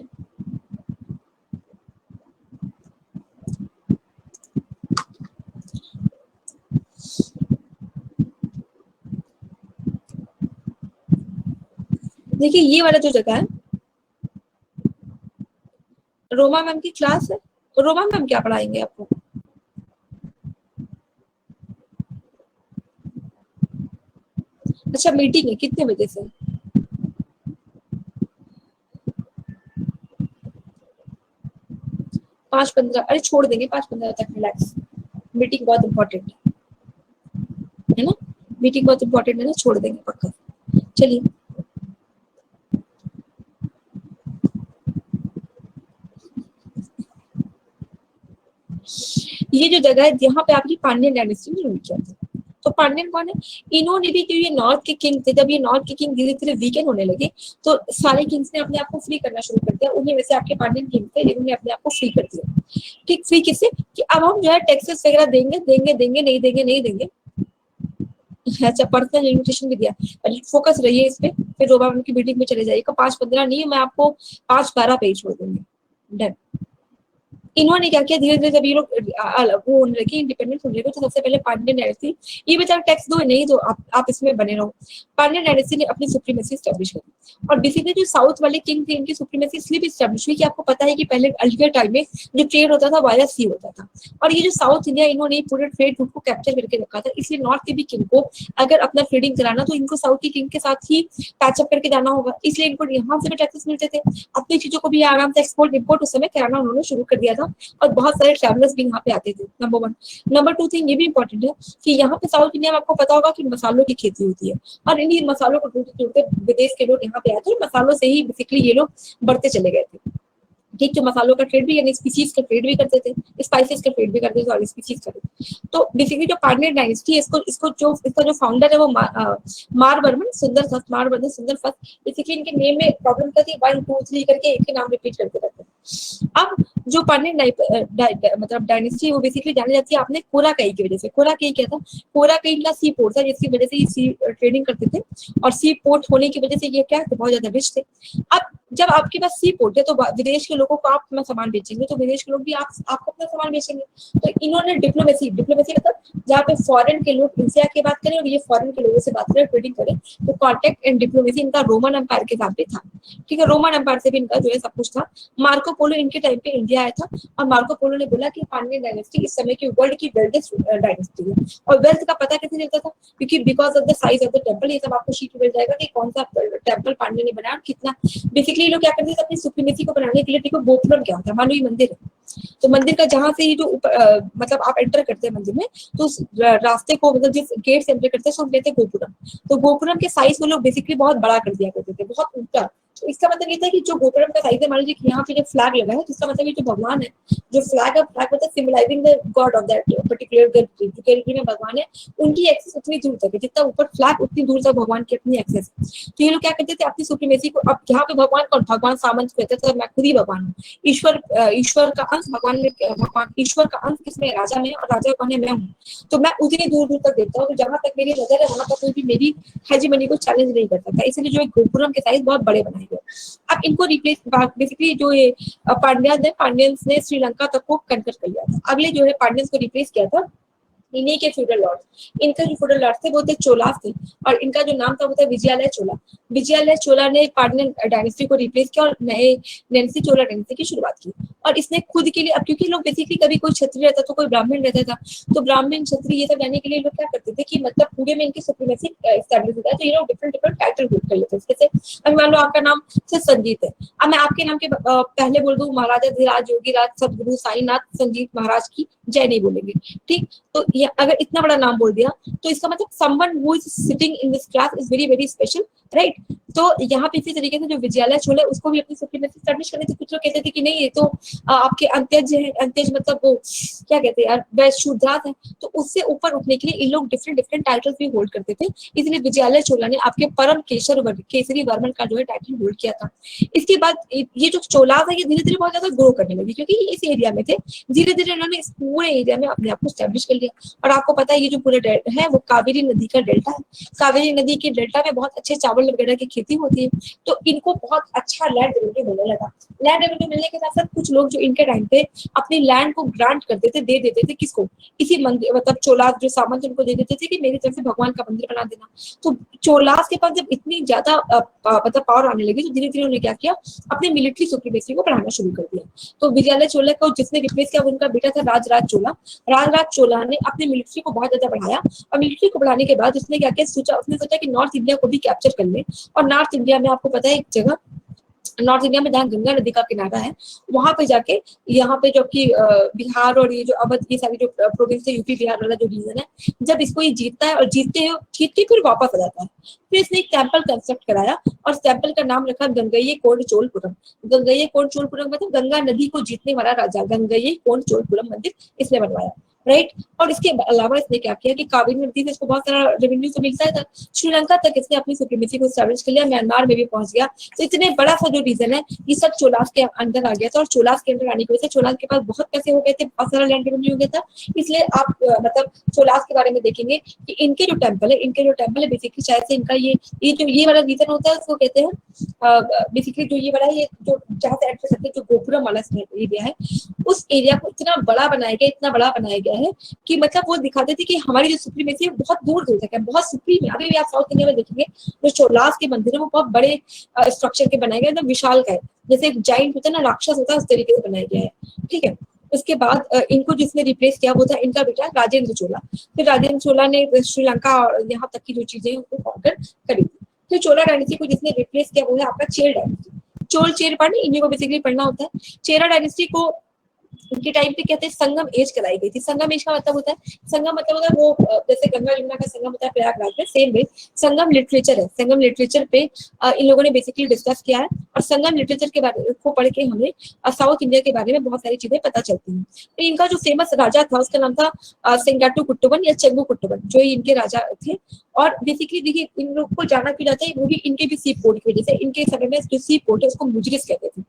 देखिए ये वाला जो जगह है, रोमा मैम की क्लास है, रोमा मैम क्या पढ़ाएंगे आपको? अच्छा मीटिंग है, कितने बजे से? 5:15, अरे छोड़ देंगे 5:15 तक, रिलैक्स। मीटिंग बहुत इंपॉर्टेंट है ना, मीटिंग बहुत इंपॉर्टेंट है ना, छोड़ देंगे पक्का। चलिए ये जो जगह है यहाँ पे आपकी पांड्यन डायनेस्टी में रूल किया था। तो पांड्यन कौन है? इन्होंने भी, जो ये नॉर्थ के किंग थे, जब ये नॉर्थ के किंग धीरे धीरे वीकेंड होने लगे तो सारे किंग्स ने अपने आप को फ्री करना शुरू कर दिया। उन्हीं में से आपके पांड्यन किंग थे जिन्होंने अपने आप को फ्री कर दिया। ठीक, फ्री किससे? कि अब हम जो है टैक्सेस वगैरह देंगे देंगे देंगे, नहीं देंगे नहीं देंगे। अच्छा पर्सनल इन्विटेशन भी दिया, फोकस रहिए इस पे, फिर रोबा की मीटिंग में चले जाइएगा। 5:15 नहीं, मैं आपको 5:12 पे छोड़ दूंगी। डन। इन्होंने क्या किया, धीरे धीरे जब ये लोग वो होने लगे, इंडिपेंडेंट होने लगे, तो सबसे पहले पांड्यन डायनेस्टी, ये बेचारा टैक्स दो नहीं दो, आप इसमें बने रहो। पांड्यन डायनेस्टी ने अपनी सुप्रीमेसी स्टैब्लिश करी। और बेसिकली जो साउथ वाले किंग थे, इनकी सुप्रीमेसी इसलिए भी स्टैब्लिश हुई कि आपको पता है कि पहले अर्लियर टाइम में जो ट्रेड होता था वाया सी होता था, और ये जो साउथ इंडिया, इन्होंने पूरे ट्रेड रूट को कैप्चर करके रखा था। इसलिए नॉर्थ के भी किंग को अगर अपना ट्रेडिंग कराना, तो इनको साउथ के किंग के साथ ही पैचअप करके जाना होगा। इसलिए इनको यहाँ से भी टैक्सेस मिलते थे, अपनी चीजों को भी आराम से एक्सपोर्ट इम्पोर्ट उस समय कराना उन्होंने शुरू कर दिया था। और बहुत सारे ट्रैवलर्स भी यहाँ पे आते थे, नंबर 1। नंबर 2 थिंग ये भी इंपॉर्टेंट है कि यहाँ पे साउथ इंडिया में आपको पता होगा कि मसालों की खेती होती है, और इन्हीं मसालों को ढूंढते ढूंढते विदेश के लोग यहाँ पे आते हैं। मसालों से ही बेसिकली ये लोग बढ़ते चले गए थे। ठीक, जो मसालों का ट्रेड भी, यानी स्पीसीज का ट्रेड भी करते थे, स्पाइसेस का ट्रेड भी करते थे और स्पीसीज का ट्रेड। तो बेसिकली जो पांड्यन डायनेस्टी है, इसका जो फाउंडर है वो मारवर्मन मारवर्मन सुंदर फर्स्ट। बेसिकली इनके नेम में प्रॉब्लम क्या थी, 1 2 3 करके एक ही नाम रिपीट करते रहते हैं। अब जो पांड्यन मतलब डायनेस्टी, वो बेसिकली जानी जाती है आपने कोराकई की वजह से। कोराकई क्या था? कोराकई का सी पोर्ट था, जिसकी वजह से ये सी ट्रेडिंग करते थे, और सी पोर्ट होने की वजह से ये क्या है, बहुत ज्यादा रिच थे। अब जब आपके पास सी पोर्ट है, तो विदेश के लोगों को आप अपना सामान बेचेंगे, तो विदेश के लोग भी आपको अपना सामान बेचेंगे। तो इन्होंने डिप्लोमेसी मतलब जहाँ पे फॉरेन के लोग इनसे आके बात करें और ये फॉरेन के लोगों से बात करें, ट्रेडिंग करें, तो कॉन्टेक्ट एंड डिप्लोमेसी इनका रोमन एम्पायर के साथ भी था। ठीक है, रोमन एम्पायर से भी इनका जो है सब कुछ था। मार्को पोलो इनके टाइम पे इंडिया आया था, और मार्को पोलो ने बोला कि पांड्यन डायनेस्टी इस समय की वर्ल्ड की वेल्थेस्ट डायनेस्टी है। और वेल्थ का पता कैसे चलता था? क्योंकि because of the size of the temple, ये सब आपको शीट मिल जाएगा कि कौन सा टेम्पल पांड्य ने बनाया और कितना। बेसिकली लोग क्या करते थे, अपनी सुप्रीमेसी को बनाने के लिए, देखो गोपुरम क्या होता है, मानो ये मंदिर है, तो मंदिर का जहां से ये जो मतलब आप एंटर करते हैं मंदिर में, तो उस रास्ते को, मतलब जिस गेट से एंटर करते हैं, उसको कहते हैं गोपुरम। तो गोपुरम के साइज को लोग बेसिकली बहुत बड़ा कर दिया करते थे, बहुत ऊंचा। तो इसका मतलब ये था कि जो गोपुरम का साइज है, मान लीजिए कि यहाँ पे जो फ्लैग लगा है, तो इसका मतलब ये जो भगवान है, जो फ्लैग है, फ्लैग मतलब symbolising the God of that particular country में भगवान है, उनकी एक्सेस उतनी दूर तक है, जितना ऊपर फ्लैग उतनी दूर तक भगवान की अपनी एक्सेस। तो ये लोग क्या करते थे, अपनी सुप्रीमेसी को, अब यहाँ पे भगवान कौन, भगवान सामंत कहते थे, मैं खुद ही भगवान हूँ। ईश्वर का अंश भगवान में, भगवान ईश्वर का अंश किसमें, राजा में, और राजा कौन है, मैं हूँ। तो मैं उतनी दूर दूर तक देखता हूँ, तो जहां तक मेरी नजर है वहां तक कोई भी मेरी हेजेमनी को चैलेंज नहीं कर सकता। इसलिए जो गोपुरम के साइज बहुत बड़े बनाए गए। अब इनको रिप्लेस, बेसिकली जो ये पांड्यंस ने श्रीलंका तक को कंकर कर लिया था। अगले जो है पांड्यंस को रिप्लेस किया था इन्हीं के फ्यूडल लॉर्ड। इनका जो फ्यूडल लॉर्ड थे वो थे चोलास थे, और इनका जो नाम था वो था विजयालय चोला। विजयालय चोला ने पांड्यन डायनेस्टी को रिप्लेस किया और नए नैन्सी चोला डायनेस्टी की शुरुआत की। और इसने खुद के लिए, अब क्योंकि लोग बेसिकली कभी कोई क्षत्रिय रहता तो कोई ब्राह्मण रहता था, तो ब्राह्मण क्षत्रिय ये सब रहने के लिए लोग क्या करते थे कि मतलब पूरे में इनकी सुप्रीमेसी एस्टैब्लिश होता है, तो ये लोग डिफरेंट डिफरेंट टाइटल होल्ड कर लेते हैं। जैसे अब मान लो आपका नाम सिर्फ संजीत है, अब मैं आपके नाम के पहले बोल दूं महाराजा धीराज योगीराज सदगुरु साईनाथ संजीत महाराज की जय नहीं बोलेंगे। ठीक, तो अगर इतना बड़ा नाम बोल दिया, तो इसका मतलब someone who is sitting in this class is very very special, right. तो यहाँ पे इसी तरीके से जो विजयालय चोला उसको भी अपनी सुप्रीमेसी एस्टैब्लिश करने थे। कुछ लोग कहते थे कि नहीं, ये तो आपके अंत्यज है, अंत्यज मतलब वो क्या कहते हैं यार, वैश्य शूद्रास है, तो उससे ऊपर उठने के लिए इन लोग डिफरेंट डिफरेंट टाइटल्स भी होल्ड करते थे। इसलिए विजयालय चोला ने आपके परम केसरी वर्मन का जो है टाइटल होल्ड किया था। इसके बाद ये जो चोलास है, ये धीरे धीरे बहुत ज्यादा ग्रो करने लगी, क्योंकि ये इस एरिया में थे। धीरे धीरे इन्होंने इस पूरे एरिया में अपने आप को एस्टैब्लिश कर लिया। और आपको पता है ये जो पूरा है वो कावेरी नदी का डेल्टा है। कावेरी नदी के डेल्टा में बहुत अच्छे चावल चावल वगैरह की खेती होती है, तो इनको बहुत अच्छा लैंड रेवेन्यू मिलने लगा। लैंड रेवेन्यू मिलने के साथ साथ कुछ लोग जो इनके टाइम पे अपनी लैंड को ग्रांट कर देते, दे देते थे, किसको, इसी मंदिर मतलब चोलास जो सामंत उनको दे देते थे कि मेरी तरफ से भगवान का मंदिर बना देना। तो चोलास के पास जब इतनी ज्यादा मतलब पावर आने लगी, तो धीरे धीरे उन्होंने क्या किया, अपने मिलिट्री सुप्रीमेसी को बढ़ाना शुरू कर दिया। तो विजयालय चोला को जिसने रिप्लेस किया, उनका बेटा था राजराज चोला। राजराज चोला ने अपने मिलिट्री को बहुत ज्यादा बढ़ाया, और मिलिट्री को बढ़ाने के बाद उसने क्या किया, उसने सोचा कि नॉर्थ इंडिया को भी कैप्चर कर ले। और नॉर्थ इंडिया में आपको पता है एक जगह, नॉर्थ इंडिया में जहाँ गंगा नदी का किनारा है, वहां पे जाके, यहाँ पे जो कि बिहार और ये जो अवध, ये सारी जो प्रोविंस है, यूपी बिहार वाला जो रीजन है, जब इसको ये जीतता है और जीत के फिर वापस आ जाता है, फिर इसने एक टेम्पल कंस्ट्रक्ट कराया, और टेम्पल का नाम रखा गंगैये कोंड चोलपुरम। गंगैये कोंड चोलपुरम मतलब गंगा नदी को जीतने वाला राजा, गंगैये कोंड चोलपुरम मंदिर इसने बनवाया, राइट। और इसके अलावा इसने क्या किया कि कावेरी नदी से इसको बहुत सारा रेवेन्यू तो मिलता था, श्रीलंका तक इसने अपनी सुप्रीमेसी को एस्टैब्लिश कर लिया, म्यांमार में भी पहुंच गया। तो इतने बड़ा सा जो रीजन है, ये सब चोलास के अंदर आ गया था, और चोलास के अंदर आने की वजह से चोलास के पास बहुत पैसे हो गए थे, बहुत सारा लैंड रेवेन्यू हो गया था। इसलिए आप मतलब चोलास के बारे में देखेंगे कि इनके जो टेम्पल है बेसिकली शायद से इनका ये वाला रीजन होता है, उसको कहते हैं बेसिकली जो ये वाला, ये जो जहाँ से एंट्रेंस है, जो गोपुरम वाला एरिया है, उस एरिया को इतना बड़ा बनाया गया है कि मतलब वो दिखाते थे कि हमारी जो सुप्रीमेसी है बहुत दूर दूर तक है, बहुत सुप्रीम है। अभी भी आप साउथ इंडिया में देखेंगे जो चोलास के मंदिर है, वो बहुत बड़े स्ट्रक्चर के बनाए गए, एकदम विशाल का है, जैसे एक जाइंट होता है ना, राक्षस होता है, उस तरीके से बनाया गया है, ठीक है। उसके बाद इनको जिसने रिप्लेस किया वो था इनका बेटा राजेंद्र चोला। फिर राजेंद्र चोला ने श्रीलंका और यहाँ तक की जो चीजें उनको कॉन्कर करी थी। फिर चोला डायनेस्टी को जिसने रिप्लेस किया वो है आपका चेर डायनेस्टी। चेर पढ़ने, इन्हीं को बेसिकली पढ़ना होता है। चेरा डायनेस्टी को उनके टाइम पे कहते हैं संगम एज कराई गई थी। संगम एज का मतलब होता है, संगम मतलब होता है वो जैसे गंगा यमुना का संगम होता है प्रयागराज में, सेम वे संगम लिटरेचर है। संगम लिटरेचर पे इन लोगों ने बेसिकली डिस्कस किया है, और संगम लिटरेचर के बारे को पढ़ के हमें साउथ इंडिया के बारे में बहुत सारी चीजें पता चलती हैं। तो इनका जो फेमस राजा था उसका नाम था सेंगाटू कुट्टुबन या चेंगू कुट्टुबन, जो इनके राजा थे। और बेसिकली देखिए इन लोग को जाना क्यों जाता है, वो भी इनके भी सी पोर्ट की वजह से। इनके समय में जो सी पोर्ट है उसको मुजरिस कहते थे,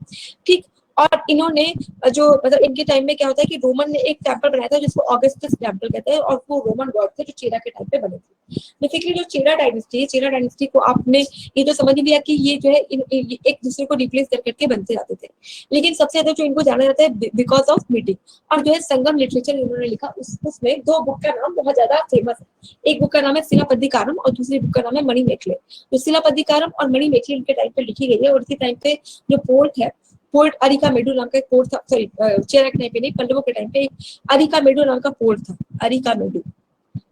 ठीक। और इन्होंने जो मतलब इनके टाइम में क्या होता है कि रोमन ने एक टेम्पल बनाया था जिसको ऑगस्टस टेम्पल कहते हैं, और वो रोमन गॉड थे जो चेरा के टाइम पे बने थे। बेसिकली जो चेरा डायनेस्टी को आपने ये तो समझ लिया कि ये जो है एक दूसरे को रिप्लेस कर करके बनते जाते थे, लेकिन सबसे ज्यादा जो इनको जाना जाता है बिकॉज ऑफ मीटिंग। और जो है संगम लिटरेचर इन्होंने लिखा, उसमें दो बुक का नाम बहुत ज्यादा फेमस है। एक बुक का नाम है सिलापद्दिकारम और दूसरी बुक का नाम है मणिमेखले। तो सिलापद्दिकारम और मणिमेखले इनके टाइम पे लिखी गई है, और इसी टाइम पे जो पोर्ट है, पोर्ट अरिकामेडु नाम का एक पोर्ट था, सॉरी चेरा के टाइम पे नहीं, पल्लवों के टाइम पे अरिकामेडु नाम का पोर्ट था, अरिकामेडु।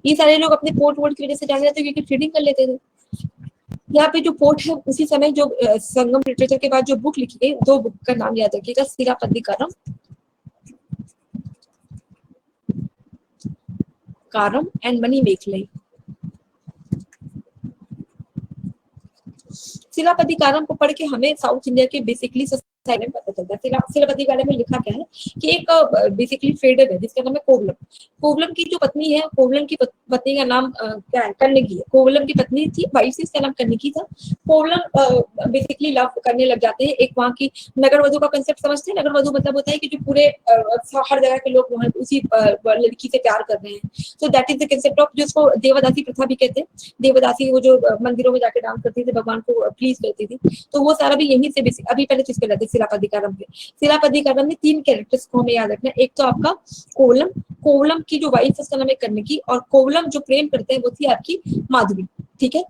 ये सारे लोग अपने पोर्ट वोर्ट की वजह से जाने जाते क्योंकि ट्रेडिंग कर लेते थे। यहाँ पे जो पोर्ट है उसी समय जो संगम लिटरेचर के बाद जो बुक लिखी गई, दो बुक का नाम याद रखिएगा, सिलापद्दिकारम एंड मणिमेखले। सिलापद्दिकारम को पढ़ के हमें साउथ इंडिया के बेसिकली सोसाइटी में पता चलता है। सिलापद्दिकारम में लिखा क्या है कि एक बेसिकली ट्रेडर है जिसका नाम है कोवलम। कोवलम की जो पत्नी है, कोवलम की पत्नी का नाम क्या है, कन्नगी है। कोवलम की पत्नी थी, वाइफ से इसका नाम कन्नगी था। कोवलम बेसिकली लव करने लग जाते हैं एक वहाँ की नगर वधु का कंसेप्ट समझते हैं। नगर वधु मतलब होता है कि जो पूरे हर जगह के लोग वहाँ उसी लड़की से प्यार कर रहे हैं। तो that is the concept of, जिसको देवदासी प्रथा भी कहते हैं। देवदासी वो जो मंदिरों में जाके डांस करती थी, भगवान को प्लीज करती थी, तो वो सारा भी यहीं से बेसिक। अभी पहले चीज कर लेते सिलापद्दिकारम पे। सिलापद्दिकारम में तीन कैरेक्टर्स को हमें याद रखना है। एक तो आपका कोवलम, कोवलम की जो वाइफ है उसका नाम है कन्नगी, और कोवलम जो प्रेम करते हैं वो थी आपकी माधवी, ठीक है।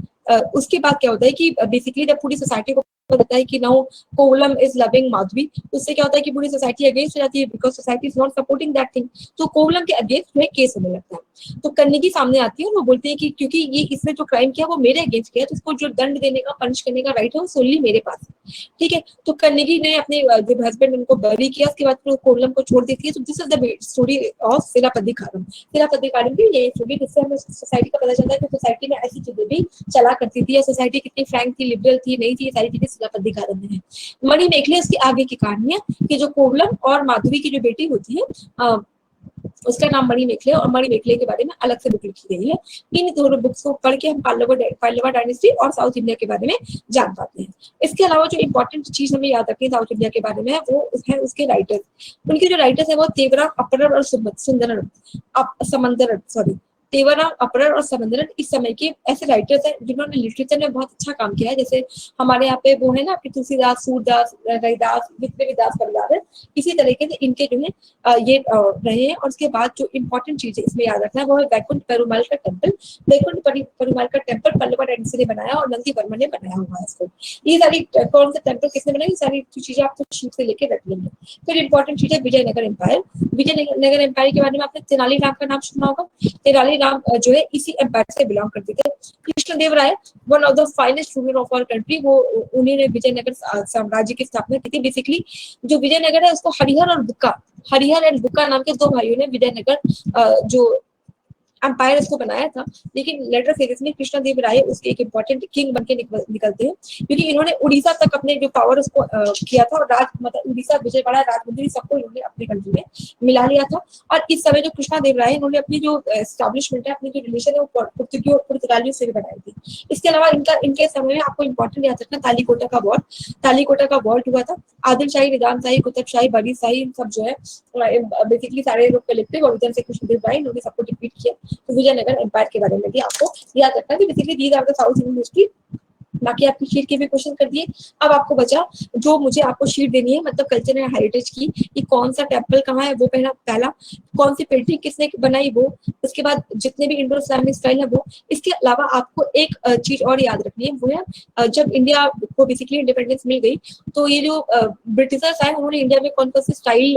उसके बाद क्या होता है कि बेसिकली जब पूरी सोसाइटी को पता है कि now Kovalam is loving Madhavi, उससे क्या होता है कि पूरी सोसाइटी अगेंस्ट हो जाती है, because society is not supporting that thing. तो कोवलम के अगेंस्ट में केस होने लगता है। तो कन्नगी सामने आती है और वो बोलती है कि क्योंकि ये इसने जो क्राइम किया वो मेरे अगेंस्ट किया, तो उसको जो दंड देने का, पनिश करने का राइट है वो सोनली मेरे पास है, ठीक है। तो कन्नगी ने अपने जब हस्बैंड उनको बरी किया, उसके बाद फिर कोवलम को छोड़ देती है। तो this is the story of Silappatikaram. Silappatikaram की ये स्टोरी, जिससे हमें सोसाइटी का पता चलता है कि सोसाइटी में ऐसी चीजें भी चला करती थी, या सोसाइटी कितनी फ्रैंक थी, लिबरल थी, नहीं थी, ये सारी चीजें सिलापद्दिकारम में है। मणिमेखले उसकी आगे की कहानी है कि जो कोवलम और माधवी की जो बेटी होती है उसका नाम मणिमेखले, और मणिमेखले के बारे में अलग से बुक लिखी गई है। इन दोनों बुक्स को पढ़ के हम पल्लवा डायनेस्टी और साउथ इंडिया के बारे में जान पाते हैं। इसके अलावा जो इंपॉर्टेंट चीज हमें याद रखनी है साउथ इंडिया के बारे में वो है उसके राइटर्स। उनके जो राइटर्स है वो तेवरा, अपरर और सुंदरन, समंदर, सॉरी तेवरा, अपरर और समंदरन इस समय के ऐसे राइटर्स हैं जिन्होंने लिटरेचर में बहुत अच्छा काम किया है। जैसे हमारे यहाँ पे वो है ना आपके तुलसीदास, सूरदास, रविदास, जितने भी दास परिवार है, इसी तरीके से इनके जो है ये रहे हैं। और उसके बाद जो इम्पोर्टेंट चीज है इसमें याद रखना है वो है वैकुंठ पेरुमाल का टेम्पल। वैकुंठ पेरुमाल का टेम्पल पल्लव डायनेस्टी ने बनाया और नंदी वर्मा ने बनाया हुआ है इसको। ये सारी कौन सा टेम्पल किसने बनाया, ये सारी चीजें आपको शीट से लेके रख लेंगे। फिर इंपॉर्टेंट चीज है विजयनगर एम्पायर। विजयनगर एम्पायर के बारे में आपने तेनालीराम का नाम सुना होगा। तेनालीराम जो है इसी एम्पायर से बिलोंग करते थे। Krishnadevaraya, one of the finest ruler of our country, वो उन्हीं ने विजयनगर साम्राज्य की स्थापना की थी। बेसिकली जो विजयनगर है उसको हरिहर और बुक्का, हरिहर एंड बुक्का नाम के दो भाइयों ने विजयनगर जो एम्पायर इसको बनाया था। लेकिन लेटर फेजेस में कृष्णदेवराय उसके एक इंपॉर्टेंट किंग बनके निकलते हैं, क्योंकि इन्होंने उड़ीसा तक अपने जो पावर उसको किया था और राज मतलब उड़ीसा, विजयवाड़ा, राजमुंद्री सबको इन्होंने अपनी कंट्री में मिला लिया था। और इस समय जो कृष्णदेवराय इन्होंने अपनी जो एस्टैब्लिशमेंट है, अपनी जो रिलेशन है, वो पुर्तगालियों से भी बनाई थी। इसके अलावा इनके समय में आपको इंपॉर्टेंट याद रखना तालीकोटा का वॉर। तालीकोटा का वॉर हुआ था। आदिल शाही, निजाम शाही, कुतुब शाही, बड़ी शाही, सब जो है बेसिकली सारे लोग कलेक्टिव और उधर से कृष्णदेवराय इन्होंने सबको डिफीट किया। तो विजयनगर एम्पायर के बारे में भी आपको याद रखना है। Basically these are the South Indian history. बाकी आपकी शीट के भी क्वेश्चन कर दिए। अब आपको बचा जो मुझे आपको शीट देनी है, मतलब कल्चर एंड हेरिटेज की, कि कौन सा टेम्पल कहाँ है वो पहला, कौन सी पेंटिंग किसने बनाई वो, उसके बाद जितने भी इंडो इस्लामिक स्टाइल है वो। इसके अलावा आपको एक चीज और याद रखनी है, वो है जब इंडिया को बेसिकली इंडिपेंडेंस मिल गई तो ये जो ब्रिटिशर्स आए उन्होंने इंडिया में कौन कौन से स्टाइल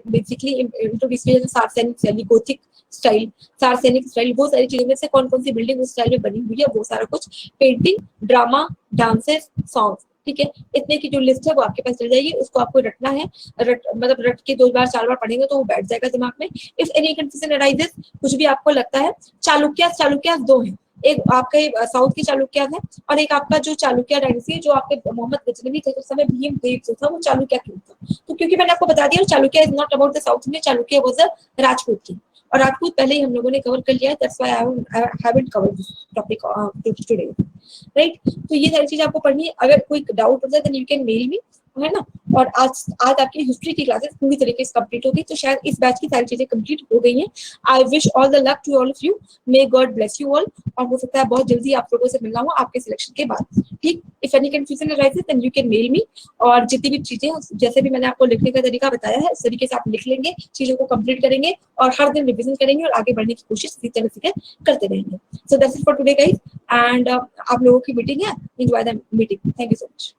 बेसिकली इंट्रोड्यूस किया, जैसे सार्सेनिक शैली, गोथिक स्टाइल, सार्सेनिक स्टाइल, वो सारी चीजों में से कौन कौन सी बिल्डिंग उस स्टाइल में बनी हुई है, वो सारा कुछ, पेंटिंग, ड्रामा, डांसेस, सॉन्ग, ठीक है, इतने की जो लिस्ट है वो आपके पास चल जाएगी। उसको आपको रटना है, मतलब रट के 2 बार 4 बार पढ़ेंगे तो वो बैठ जाएगा दिमाग में। इफ एनी कंफ्यूजन अराइजेस, कुछ भी आपको लगता है, चालुक्यास 2 हैं, एक आपके साउथ की चालुक्यास है और एक आपका जो चालुक्य डायनेस्टी है, जो आपके मोहम्मद गजनवी थे उस समय, भीम देव जो था वो चालुक्य किंग था। तो क्योंकि मैंने आपको बता दिया Chalukya is not about the south India, Chalukya was a Rajput king, और राजपूत पहले ही हम लोगों ने कवर कर लिया है। That's why I haven't covered this topic today, right. तो ये सारी चीज आपको पढ़नी है। अगर कोई डाउट होता है then you can mail me, है ना। और आज आपकी हिस्ट्री की क्लासेस पूरी तरीके से कंप्लीट हो गई, तो शायद इस बैच की सारी चीजें कंप्लीट हो गई हैं। I wish all the luck to all of you, may God bless you all. और हो सकता है बहुत जल्दी आप लोगों से मिलना हो आपके सिलेक्शन के बाद, ठीक। If any confusion arises then you can mail me. और जितनी भी चीजें जैसे भी मैंने आपको लिखने का तरीका बताया है, इस तरीके से आप लिख लेंगे, चीजों को कंप्लीट करेंगे और हर दिन रिवीजन करेंगे और आगे बढ़ने की कोशिश इसी तरह से करते रहेंगे। So that's it for today guys, and आप लोगों की मीटिंग है, enjoy the meeting. Thank you so much.